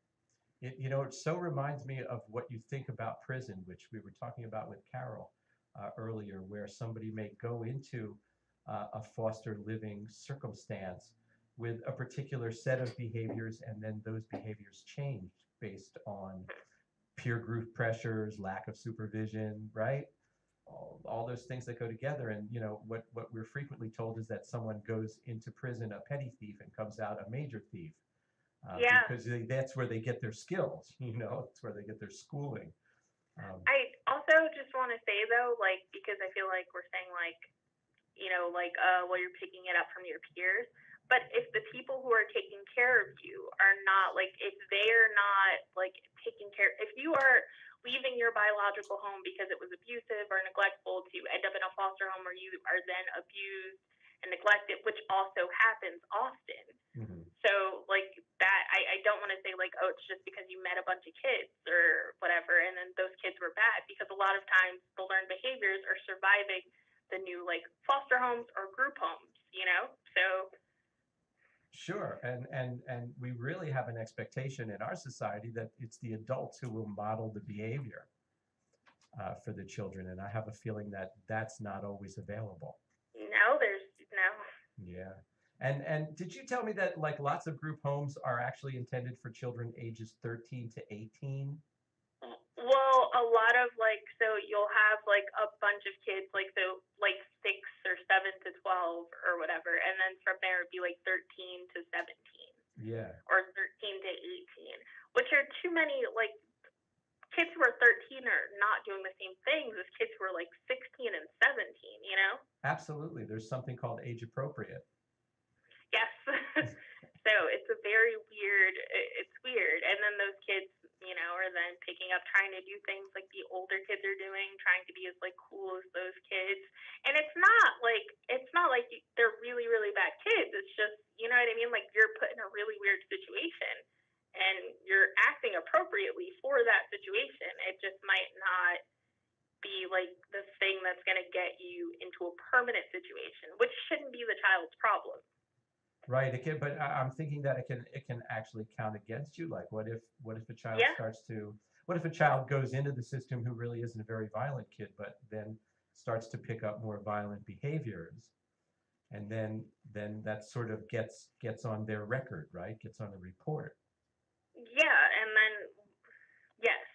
it so reminds me of what you think about prison, which we were talking about with Carol earlier, where somebody may go into a foster living circumstance with a particular set of behaviors, and then those behaviors change based on peer group pressures, lack of supervision, right? All those things that go together. And what we're frequently told is that someone goes into prison a petty thief and comes out a major thief, Yeah. because that's where they get their skills. It's where they get their schooling. I also just want to say though, like, because I feel like we're saying like, well, you're picking it up from your peers. But if the people who are taking care of you are not, like, if they're not, like, taking care, if you are leaving your biological home because it was abusive or neglectful to end up in a foster home where you are then abused and neglected, which also happens often. Mm-hmm. So, like, that, I don't want to say, like, oh, it's just because you met a bunch of kids or whatever, and then those kids were bad, because a lot of times the learned behaviors are surviving the new, like, foster homes or group homes, So... Sure, and we really have an expectation in our society that it's the adults who will model the behavior for the children, and I have a feeling that that's not always available. No, there's no. Yeah, and did you tell me that like lots of group homes are actually intended for children ages 13 to 18? Well, a lot of so you'll have like a bunch of kids, like 6 or 7 to 12 or whatever, and then from there it'd be like 13 to 17. Yeah. Or 13 to 18, which are too many. Like, kids who are 13 are not doing the same things as kids who are like 16 and 17. Absolutely, there's something called age appropriate. Yes. So it's a very weird. It's weird, and then those kids, are then picking up, trying to do things like the older kids are doing, trying to be as like cool as those kids. And it's not like they're really really bad kids. It's just, you know what I mean. Like, you're put in a really weird situation, and you're acting appropriately for that situation. It just might not be like the thing that's going to get you into a permanent situation, which shouldn't be the child's problem. Right. It can, but I'm thinking that it can actually count against you. Like, what if a child what if a child goes into the system who really isn't a very violent kid, but then starts to pick up more violent behaviors, and then that sort of gets on their record, right? Gets on the report. Yeah, and then yes,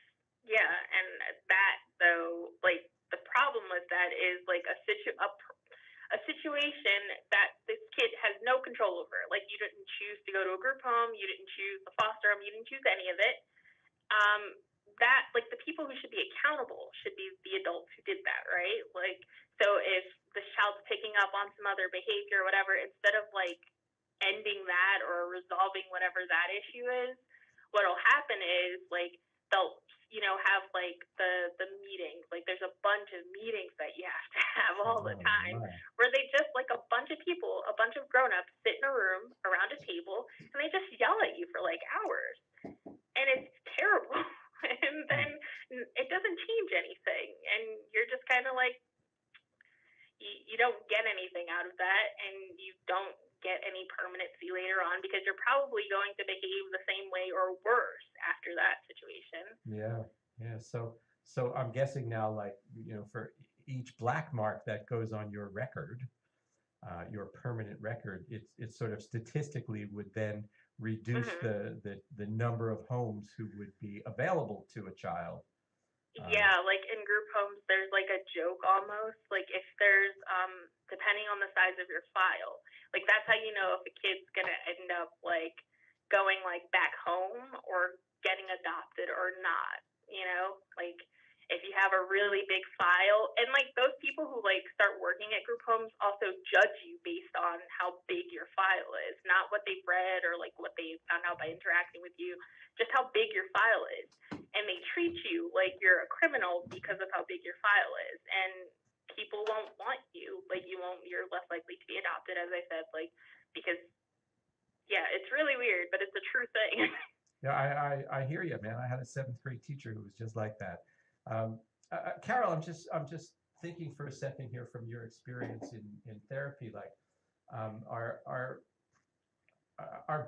yeah, and that though, like, the problem with that is like a situation that this kid has no control over. Like, you didn't choose to go to a group home, you didn't choose the foster home, you didn't choose any of it. That, like, the people who should be accountable should be the adults who did that, right? Like, so if the child's picking up on some other behavior or whatever, instead of like ending that or resolving whatever that issue is, what'll happen is like they'll have like the meetings. Like, there's a bunch of meetings that you have to have all the time, where they just, like, a bunch of people, a bunch of grown-ups sit in a room around a table, and they just yell at you for like hours, and it's terrible. And then it doesn't change anything, and you're just kind of like, you don't get anything out of that, and you don't get any permanency later on, because you're probably going to behave the same way or worse after that situation. Yeah. So I'm guessing now, like, for each black mark that goes on your record, your permanent record, it's sort of statistically would then reduce the number of homes who would be available to a child. Yeah, like in group homes, there's like a joke almost. Like, if there's, depending on the size of your file, like, that's how you know if a kid's gonna end up like going like back home or getting adopted or not. Like, if you have a really big file, and like those people who like start working at group homes also judge you based on how big your file is, not what they've read or like what they found out by interacting with you, just how big your file is. And they treat you like you're a criminal because of how big your file is. And people won't want you. Like, you're less likely to be adopted, as I said, like, because, yeah, it's really weird, but it's a true thing. Yeah, I hear you, man. I had a 7th grade teacher who was just like that. Carol, I'm just thinking for a second here from your experience in therapy. Like, are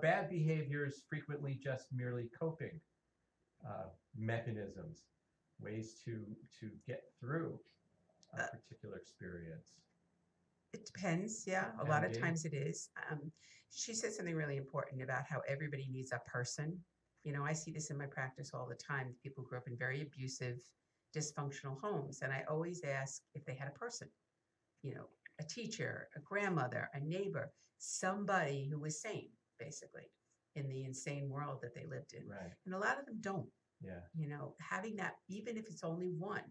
bad behaviors frequently just merely coping mechanisms, ways to get through a particular experience? It depends. Yeah, a lot of times it is. She said something really important about how everybody needs a person. You know, I see this in my practice all the time. People grew up in very abusive, dysfunctional homes, and I always ask if they had a person. You know, a teacher, a grandmother, a neighbor, somebody who was sane, basically, in the insane world that they lived in. Right. And a lot of them don't. Yeah. You know, having that, even if it's only one,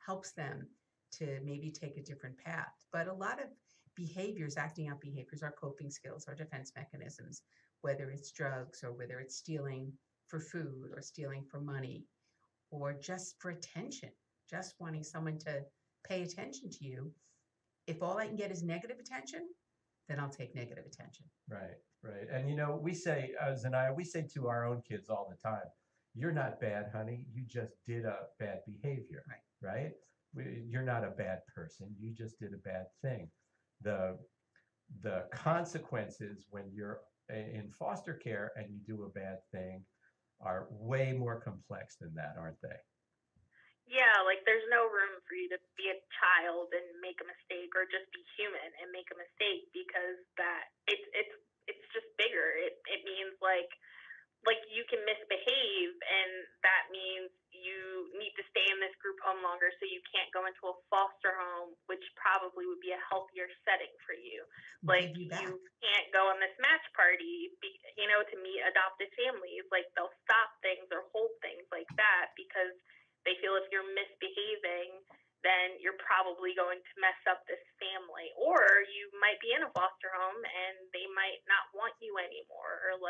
helps them to maybe take a different path. But a lot of behaviors, acting out behaviors, are coping skills, are defense mechanisms, whether it's drugs or whether it's stealing for food or stealing for money or just for attention, just wanting someone to pay attention to you. If all I can get is negative attention, then I'll take negative attention. Right, right. And you know, we say, Zanaya, we say to our own kids all the time, you're not bad, honey. You just did a bad behavior, right? You're not a bad person. You just did a bad thing. The consequences when you're in foster care and you do a bad thing are way more complex than that, aren't they? Yeah, like there's no room for you to be a child and make a mistake, or just be human and make a mistake, because that it's just bigger. It means like you can misbehave, and that means you need to stay in this group home longer, so you can't go into a foster home, which probably would be a healthier setting for you. Like you can't go on this match party, to meet adopted families. Like they'll stop things or hold things like that because they feel if you're misbehaving, then you're probably going to mess up this family. Or you might be in a foster home and they might not want you anymore, or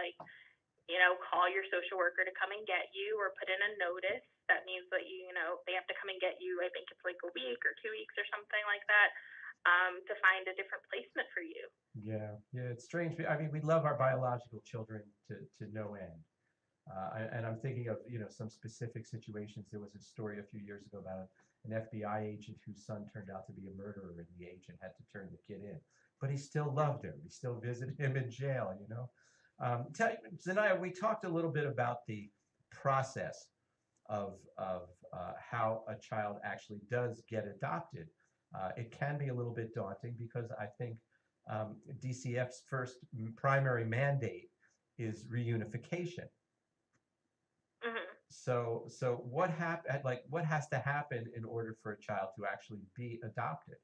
call your social worker to come and get you, or put in a notice. That means that they have to come and get you. I think it's like a week or 2 weeks or something like that, to find a different placement for you. Yeah, it's strange. I mean, we love our biological children to no end. And I'm thinking of, some specific situations. There was a story a few years ago about an FBI agent whose son turned out to be a murderer, and the agent had to turn the kid in. But he still loved him. He still visited him in jail, Zanaya, we talked a little bit about the process of how a child actually does get adopted. It can be a little bit daunting because I think DCF's first primary mandate is reunification. So what what has to happen in order for a child to actually be adopted?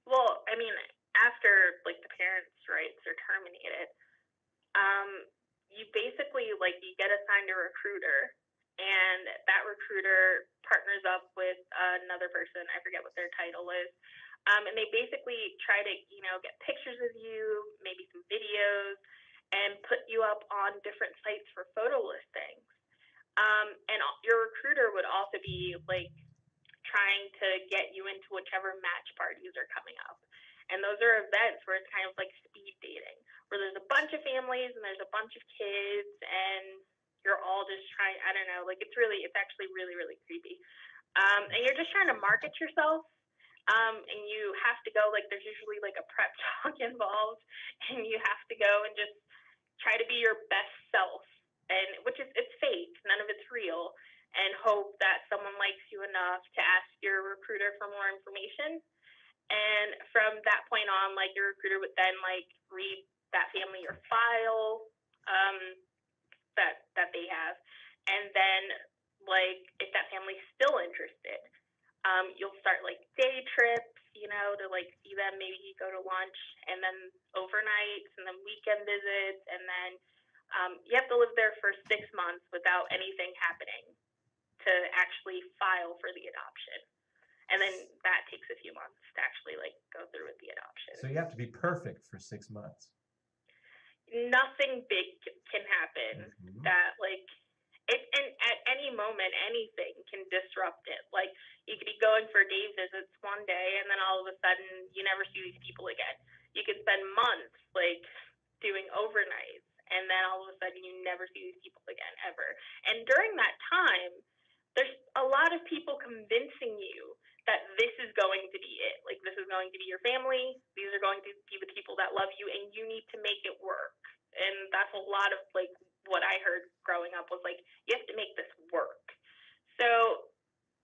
Well, I mean, after the parents' rights are terminated, you basically you get assigned a recruiter, and that recruiter partners up with another person. I forget what their title is. And they basically try to, get pictures of you, maybe some videos, and put you up on different sites for photo listings. And your recruiter would also be trying to get you into whichever match parties are coming up. And those are events where it's kind of like speed dating, where there's a bunch of families and there's a bunch of kids, and you're all just trying, I don't know, it's actually really, really creepy. And you're just trying to market yourself. And you have to go, there's usually a prep talk involved, and you have to go and just try to be your best self. And it's fake, none of it's real, and hope that someone likes you enough to ask your recruiter for more information. And from that point on, your recruiter would then read that family your file that they have, and then if that family's still interested, you'll start day trips, to see them. Maybe you go to lunch, and then overnights, and then weekend visits, and then you have to live there for 6 months without anything happening to actually file for the adoption. And then that takes a few months to actually go through with the adoption. So you have to be perfect for 6 months. Nothing big can happen that and at any moment anything can disrupt it. You could be going for day visits one day, and then all of a sudden you never see these people again. You could spend months doing overnights, and then all of a sudden you never see these people again ever. And during that time, there's a lot of people convincing you that this is going to be it. This is going to be your family. These are going to be the people that love you, and you need to make it work. And that's a lot of what I heard growing up was like, you have to make this work. So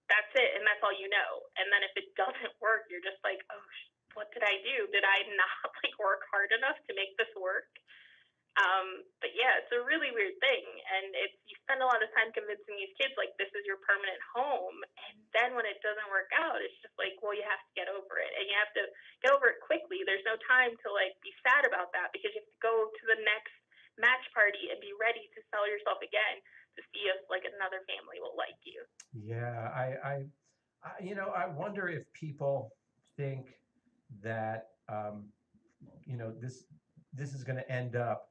that's it, and that's all you know. And then if it doesn't work, you're just like, oh, what did I do? Did I not like work hard enough to make this work? But yeah, it's a really weird thing, and it's you spend a lot of time convincing these kids like this is your permanent home, and then when it doesn't work out, it's just like, well, you have to get over it, and you have to get over it quickly. There's no time to like be sad about that because you have to go to the next match party and be ready to sell yourself again to see if like another family will like you. Yeah, I wonder if people think that this is going to end up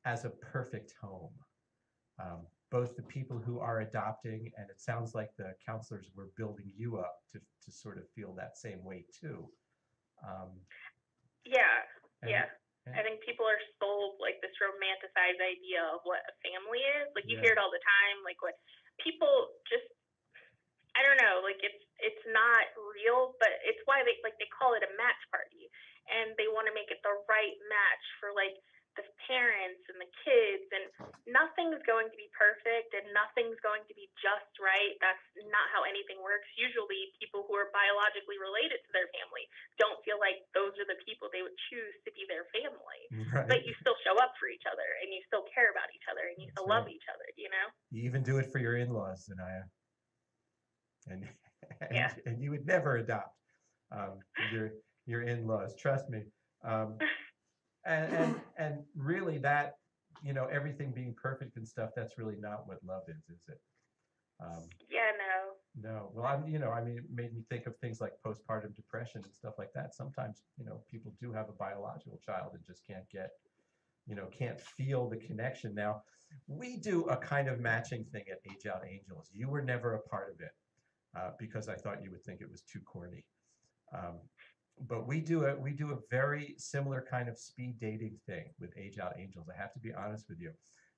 as a perfect home. Both the people who are adopting, and it sounds like the counselors were building you up to sort of feel that same way too. Yeah. And, I think people are sold like this romanticized idea of what a family is. Like you Yeah. hear it all the time. Like what people just, I don't know. Like it's not real, but it's why they call it a match party, and they want to make it the right match for like the parents and the kids, and nothing's going to be perfect and nothing's going to be just right. That's not how anything works. Usually people who are biologically related to their family don't feel like those are the people they would choose to be their family. right. But you still show up for each other, and you still care about each other, and you still love right. each other, you know? You even do it for your in-laws, Zanaya. And Yeah. and you would never adopt your in-laws. Trust me. And really, that everything being perfect and stuff, that's really not what love is it? Yeah, no. No. Well, it made me think of things like postpartum depression and stuff like that. Sometimes people do have a biological child and just can't feel the connection. Now, we do a kind of matching thing at Age Out Angels. You were never a part of it because I thought you would think it was too corny. But we do a very similar kind of speed dating thing with Age Out Angels. I have to be honest with you.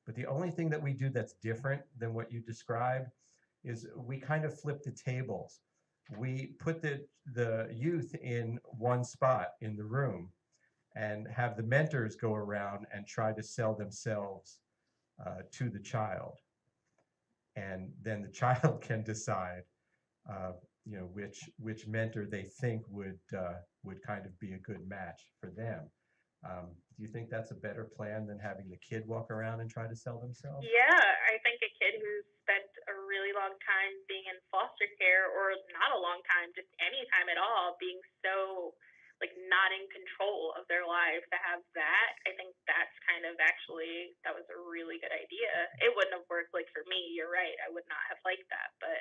But the only thing that we do that's different than what you described is we kind of flip the tables. We put the youth in one spot in the room and have the mentors go around and try to sell themselves to the child. And then the child can decide which mentor they think would kind of be a good match for them. Do you think that's a better plan than having the kid walk around and try to sell themselves? Yeah, I think a kid who's spent a really long time being in foster care, or not a long time, just any time at all, being so like not in control of their lives, to have that, I think that's kind of that was a really good idea. It wouldn't have worked like for me, you're right, I would not have liked that, but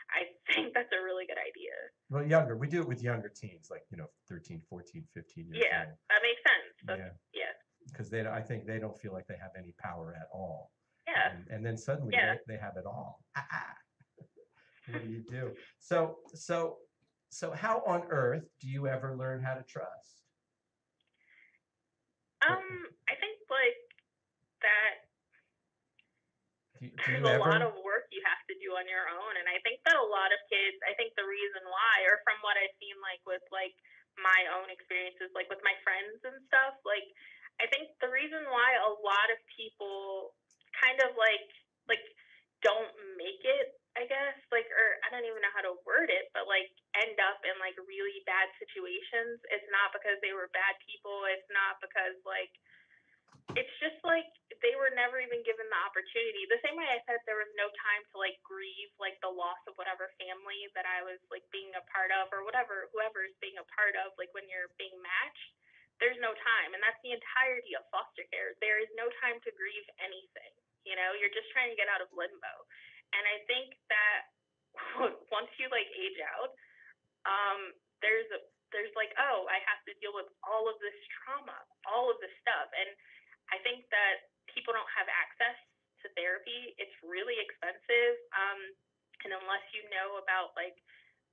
I think that's a really good idea. Well, we do it with younger teens, like 13, 14, 15 years Yeah, old. that makes sense. Yeah. Because I think they don't feel like they have any power at all. Yeah. And then suddenly they have it all. What do you do? So how on earth do you ever learn how to trust? I think like that do you there's a ever? lot of work you have to do on your own, and I think that a lot of kids, I think the reason why, or from what I've seen like with like my own experiences, like with my friends and stuff, like I think the reason why a lot of people kind of like don't make it, I guess, like, or I don't even know how to word it, but like end up in like really bad situations. It's not because they were bad people. It's not because like, it's just like they were never even given the opportunity. The same way I said there was no time to like grieve like the loss of whatever family that I was like being a part of, or whoever is being a part of, like when you're being matched, there's no time. And that's the entirety of foster care. There is no time to grieve anything. You're just trying to get out of limbo. And I think that once you like age out, there's like, oh, I have to deal with all of this trauma, all of this stuff. And I think that people don't have access to therapy. It's really expensive. And unless you know about like,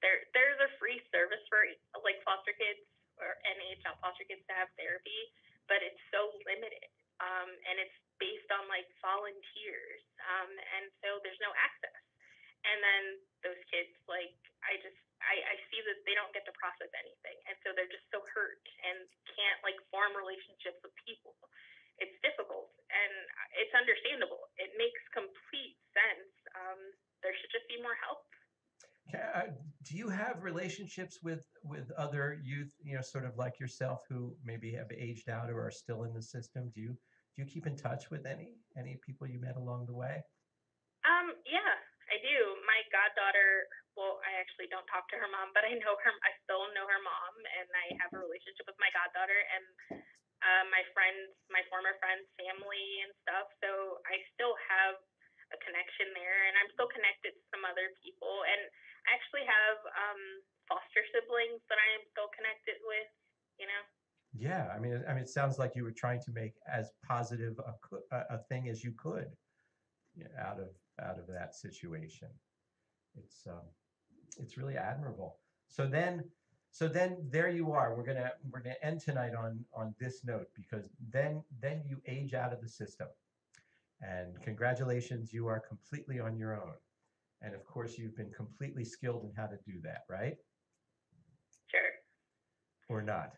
there's a free service for like foster kids and age out foster kids to have therapy, but it's so limited. And it's based on like volunteers. And so there's no access. And then those kids, like, I see that they don't get to process anything. And so they're just so hurt and can't like form relationships with people. it's difficult, and it's understandable. It makes complete sense. There should just be more help. Do you have relationships with other youth, sort of like yourself, who maybe have aged out or are still in the system? Do you keep in touch with any people you met along the way? Yeah, I do. My goddaughter, well, I actually don't talk to her mom, but I know her. I still know her mom, and I have a relationship with my goddaughter and my former friends' family and stuff. So I still have a connection there, and I'm still connected to some other people, and I actually have foster siblings that I am still connected with. You know. Yeah, I mean, it sounds like you were trying to make as positive a thing as you could out of that situation. It's really admirable. So then there you are. We're gonna end tonight on this note, because then you age out of the system, and congratulations, you are completely on your own. And of course, you've been completely skilled in how to do that, right? Sure. Or not?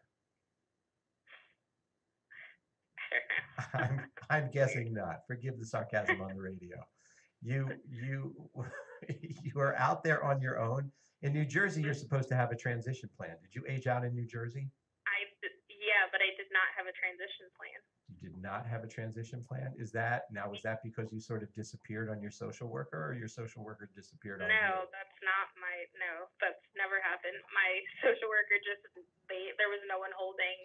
I'm guessing not. Forgive the sarcasm on the radio. You are out there on your own. In New Jersey, you're supposed to have a transition plan. Did you age out in New Jersey? Yeah, but I did not have a transition plan. You did not have a transition plan? Was that because you sort of disappeared on your social worker, or your social worker disappeared on you? No, that's never happened. My social worker there was no one holding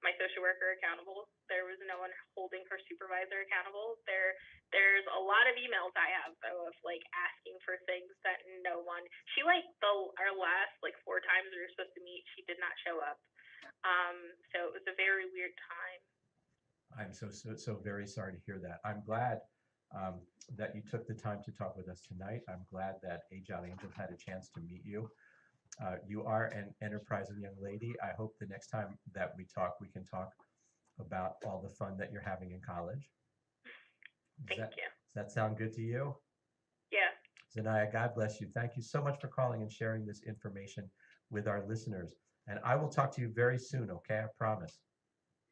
my social worker accountable. There was no one holding her supervisor accountable. There's a lot of emails I have, though, of asking for things that no one. She our last 4 times we were supposed to meet, she did not show up. So it was a very weird time. I'm so very sorry to hear that. I'm glad that you took the time to talk with us tonight. I'm glad that Age Out Angel had a chance to meet you. You are an enterprising young lady. I hope the next time that we talk, we can talk about all the fun that you're having in college. Thank you. Does that sound good to you? Yeah. Zanaya, God bless you. Thank you so much for calling and sharing this information with our listeners. And I will talk to you very soon, okay? I promise.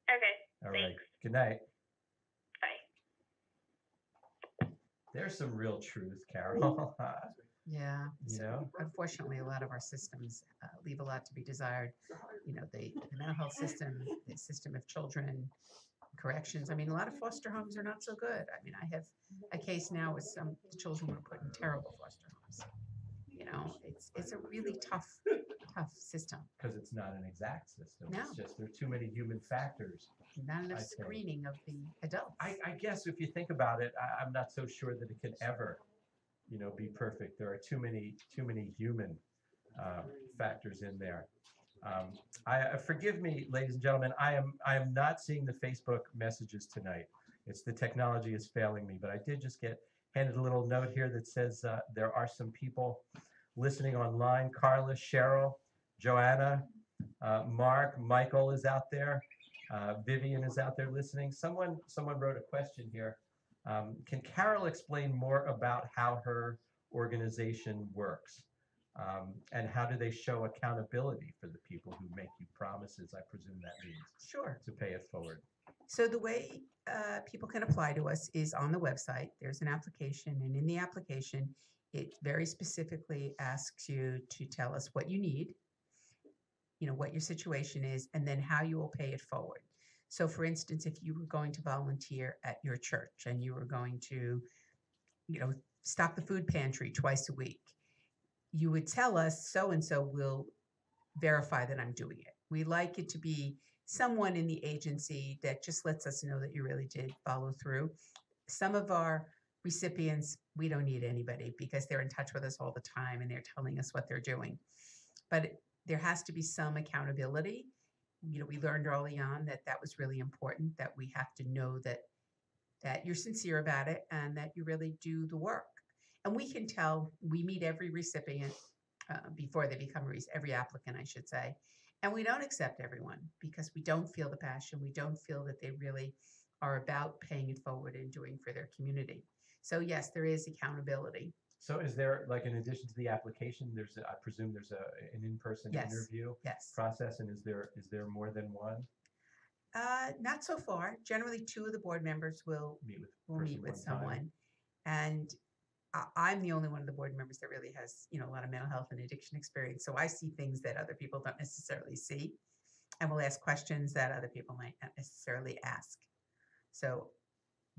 Okay. All Thanks. right. Good night. Bye. There's some real truth, Carol. Yeah. You know? Unfortunately, a lot of our systems leave a lot to be desired. The mental health system, the system of children, corrections. I mean, a lot of foster homes are not so good. I mean, I have a case now with some children who were put in terrible foster homes. It's a really tough system. Because it's not an exact system. No. It's just there are too many human factors. Not enough screening of the adults. I guess if you think about it, I'm not so sure that it can ever, be perfect. There are too many human factors in there. Forgive me, ladies and gentlemen. I am not seeing the Facebook messages tonight. It's the technology is failing me. But I did just get handed a little note here that says there are some people listening online. Carla, Cheryl, Joanna, Mark, Michael is out there. Vivian is out there listening. Someone wrote a question here. Can Carol explain more about how her organization works? And how do they show accountability for the people who make you promises? I presume that means Sure. to pay it forward. So the way people can apply to us is on the website. There's an application, and in the application, it very specifically asks you to tell us what you need, what your situation is, and then how you will pay it forward. So for instance, if you were going to volunteer at your church and you were going to, stock the food pantry twice a week, you would tell us so-and-so will verify that I'm doing it. We like it to be someone in the agency that just lets us know that you really did follow through. Some of our recipients, we don't need anybody because they're in touch with us all the time and they're telling us what they're doing. But there has to be some accountability. We learned early on that was really important, that we have to know that you're sincere about it and that you really do the work. And we can tell, we meet every recipient before they become every applicant, I should say. And we don't accept everyone because we don't feel the passion. We don't feel that they really are about paying it forward and doing for their community. So yes, there is accountability. So is there, in addition to the application, I presume there's an in-person interview process, and is there more than one? Not so far. Generally, two of the board members will Meet with will meet with someone, and I'm the only one of the board members that really has, a lot of mental health and addiction experience. So I see things that other people don't necessarily see, and will ask questions that other people might not necessarily ask. So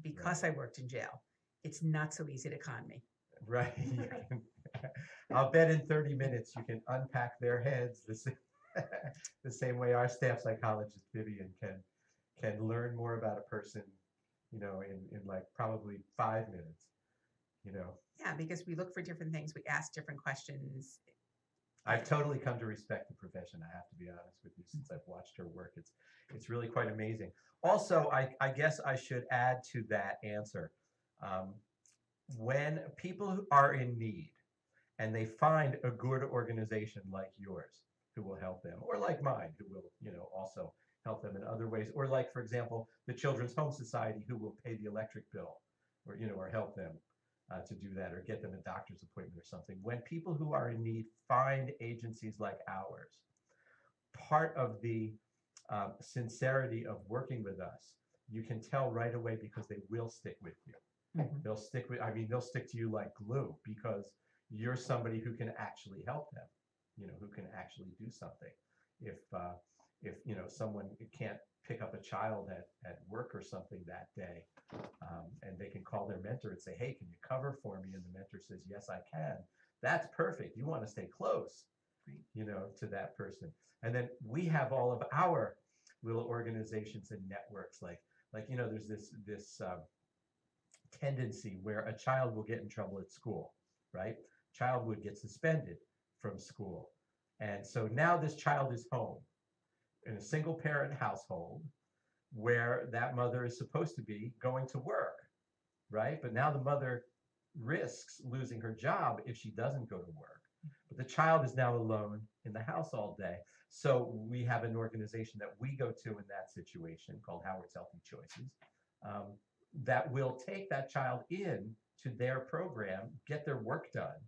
because I worked in jail, it's not so easy to con me. Right. I'll bet in 30 minutes you can unpack their heads the same way our staff psychologist Vivian can learn more about a person, in like probably 5 minutes. Yeah, because we look for different things, we ask different questions. I've totally come to respect the profession. I have to be honest with you, since I've watched her work. It's really quite amazing. Also, I guess I should add to that answer. When people who are in need and they find a good organization like yours who will help them, or like mine who will, also help them in other ways, or like, for example, the Children's Home Society who will pay the electric bill, or or help them to do that, or get them a doctor's appointment or something. When people who are in need find agencies like ours, part of the sincerity of working with us, you can tell right away, because they will stick with you. They'll stick to you like glue, because you're somebody who can actually help them, who can actually do something. If someone can't pick up a child at work or something that day, and they can call their mentor and say, hey, can you cover for me? And the mentor says, yes, I can. That's perfect. You want to stay close, to that person. And then we have all of our little organizations and networks, like there's this tendency where a child will get in trouble at school, right? Child would get suspended from school. And so now this child is home in a single parent household where that mother is supposed to be going to work, right? But now the mother risks losing her job if she doesn't go to work. But the child is now alone in the house all day. So we have an organization that we go to in that situation called Howard's Healthy Choices, that will take that child in to their program, get their work done,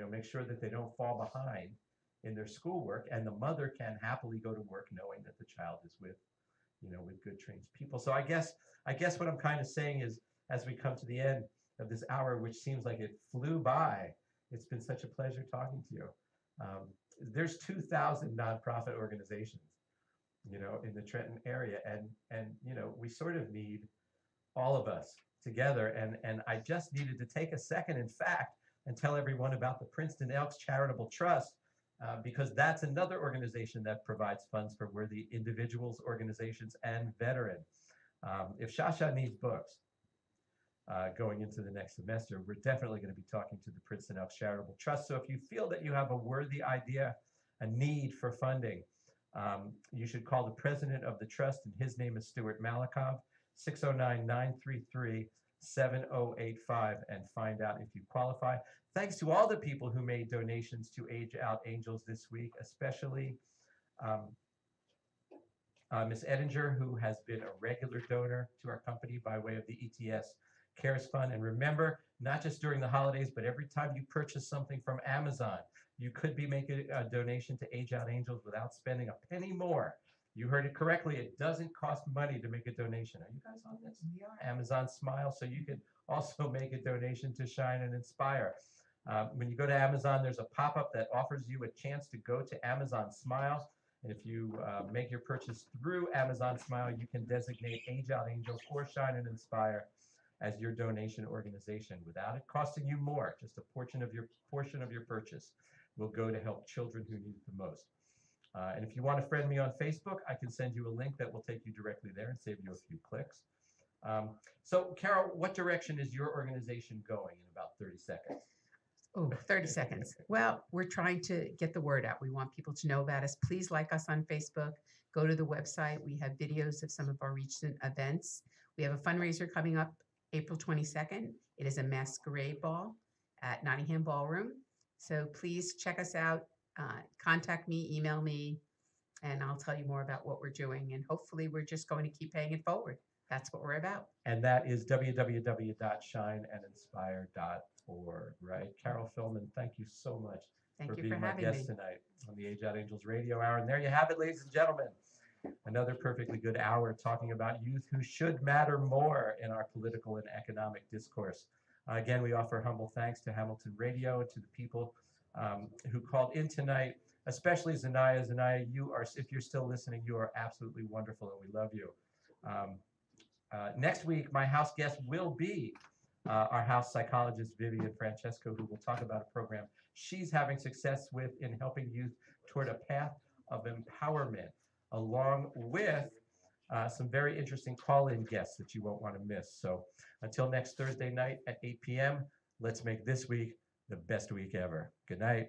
make sure that they don't fall behind in their schoolwork, and the mother can happily go to work knowing that the child is with good trained people. So I guess what I'm kind of saying is, as we come to the end of this hour, which seems like it flew by, it's been such a pleasure talking to you. There's 2,000 nonprofit organizations, in the Trenton area, and we sort of need all of us together. And I just needed to take a second, in fact, and tell everyone about the Princeton Elks Charitable Trust, because that's another organization that provides funds for worthy individuals, organizations, and veterans. If Shasha needs books going into the next semester, we're definitely going to be talking to the Princeton Elks Charitable Trust. So if you feel that you have a worthy idea, a need for funding, you should call the president of the trust, and his name is Stuart Malakov, 609-933-7085, and find out if you qualify. Thanks to all the people who made donations to Age Out Angels this week, especially Ms. Edinger, who has been a regular donor to our company by way of the ETS Cares Fund. And remember, not just during the holidays, but every time you purchase something from Amazon, you could be making a donation to Age Out Angels without spending a penny more. You heard it correctly. It doesn't cost money to make a donation. Are you guys on this? We are. Amazon Smile. So you could also make a donation to Shine and Inspire. When you go to Amazon, there's a pop-up that offers you a chance to go to Amazon Smile. And if you make your purchase through Amazon Smile, you can designate Age Out Angels or Shine and Inspire as your donation organization without it costing you more. Just a portion of your purchase will go to help children who need it the most. And if you want to friend me on Facebook, I can send you a link that will take you directly there and save you a few clicks. So, Carol, what direction is your organization going in about 30 seconds? Oh, 30 seconds. Well, we're trying to get the word out. We want people to know about us. Please like us on Facebook. Go to the website. We have videos of some of our recent events. We have a fundraiser coming up April 22nd. It is a masquerade ball at Nottingham Ballroom. So please check us out. Contact me, email me, and I'll tell you more about what we're doing. And hopefully we're just going to keep paying it forward. That's what we're about. And that is www.shineandinspire.org, right? Carol FELDMAN, thank you so much Thank you being for my having guest me tonight on the Age Out Angels Radio Hour. And there you have it, ladies and gentlemen. Another perfectly good hour talking about youth who should matter more in our political and economic discourse. Again, we offer humble thanks to Hamilton Radio and to the people who called in tonight, especially Zanaya. Zanaya, if you're still listening, you are absolutely wonderful and we love you. Next week, my house guest will be our house psychologist, Vivian Francesco, who will talk about a program she's having success with in helping youth toward a path of empowerment, along with some very interesting call-in guests that you won't want to miss. So until next Thursday night at 8 p.m., let's make this week the best week ever. Good night.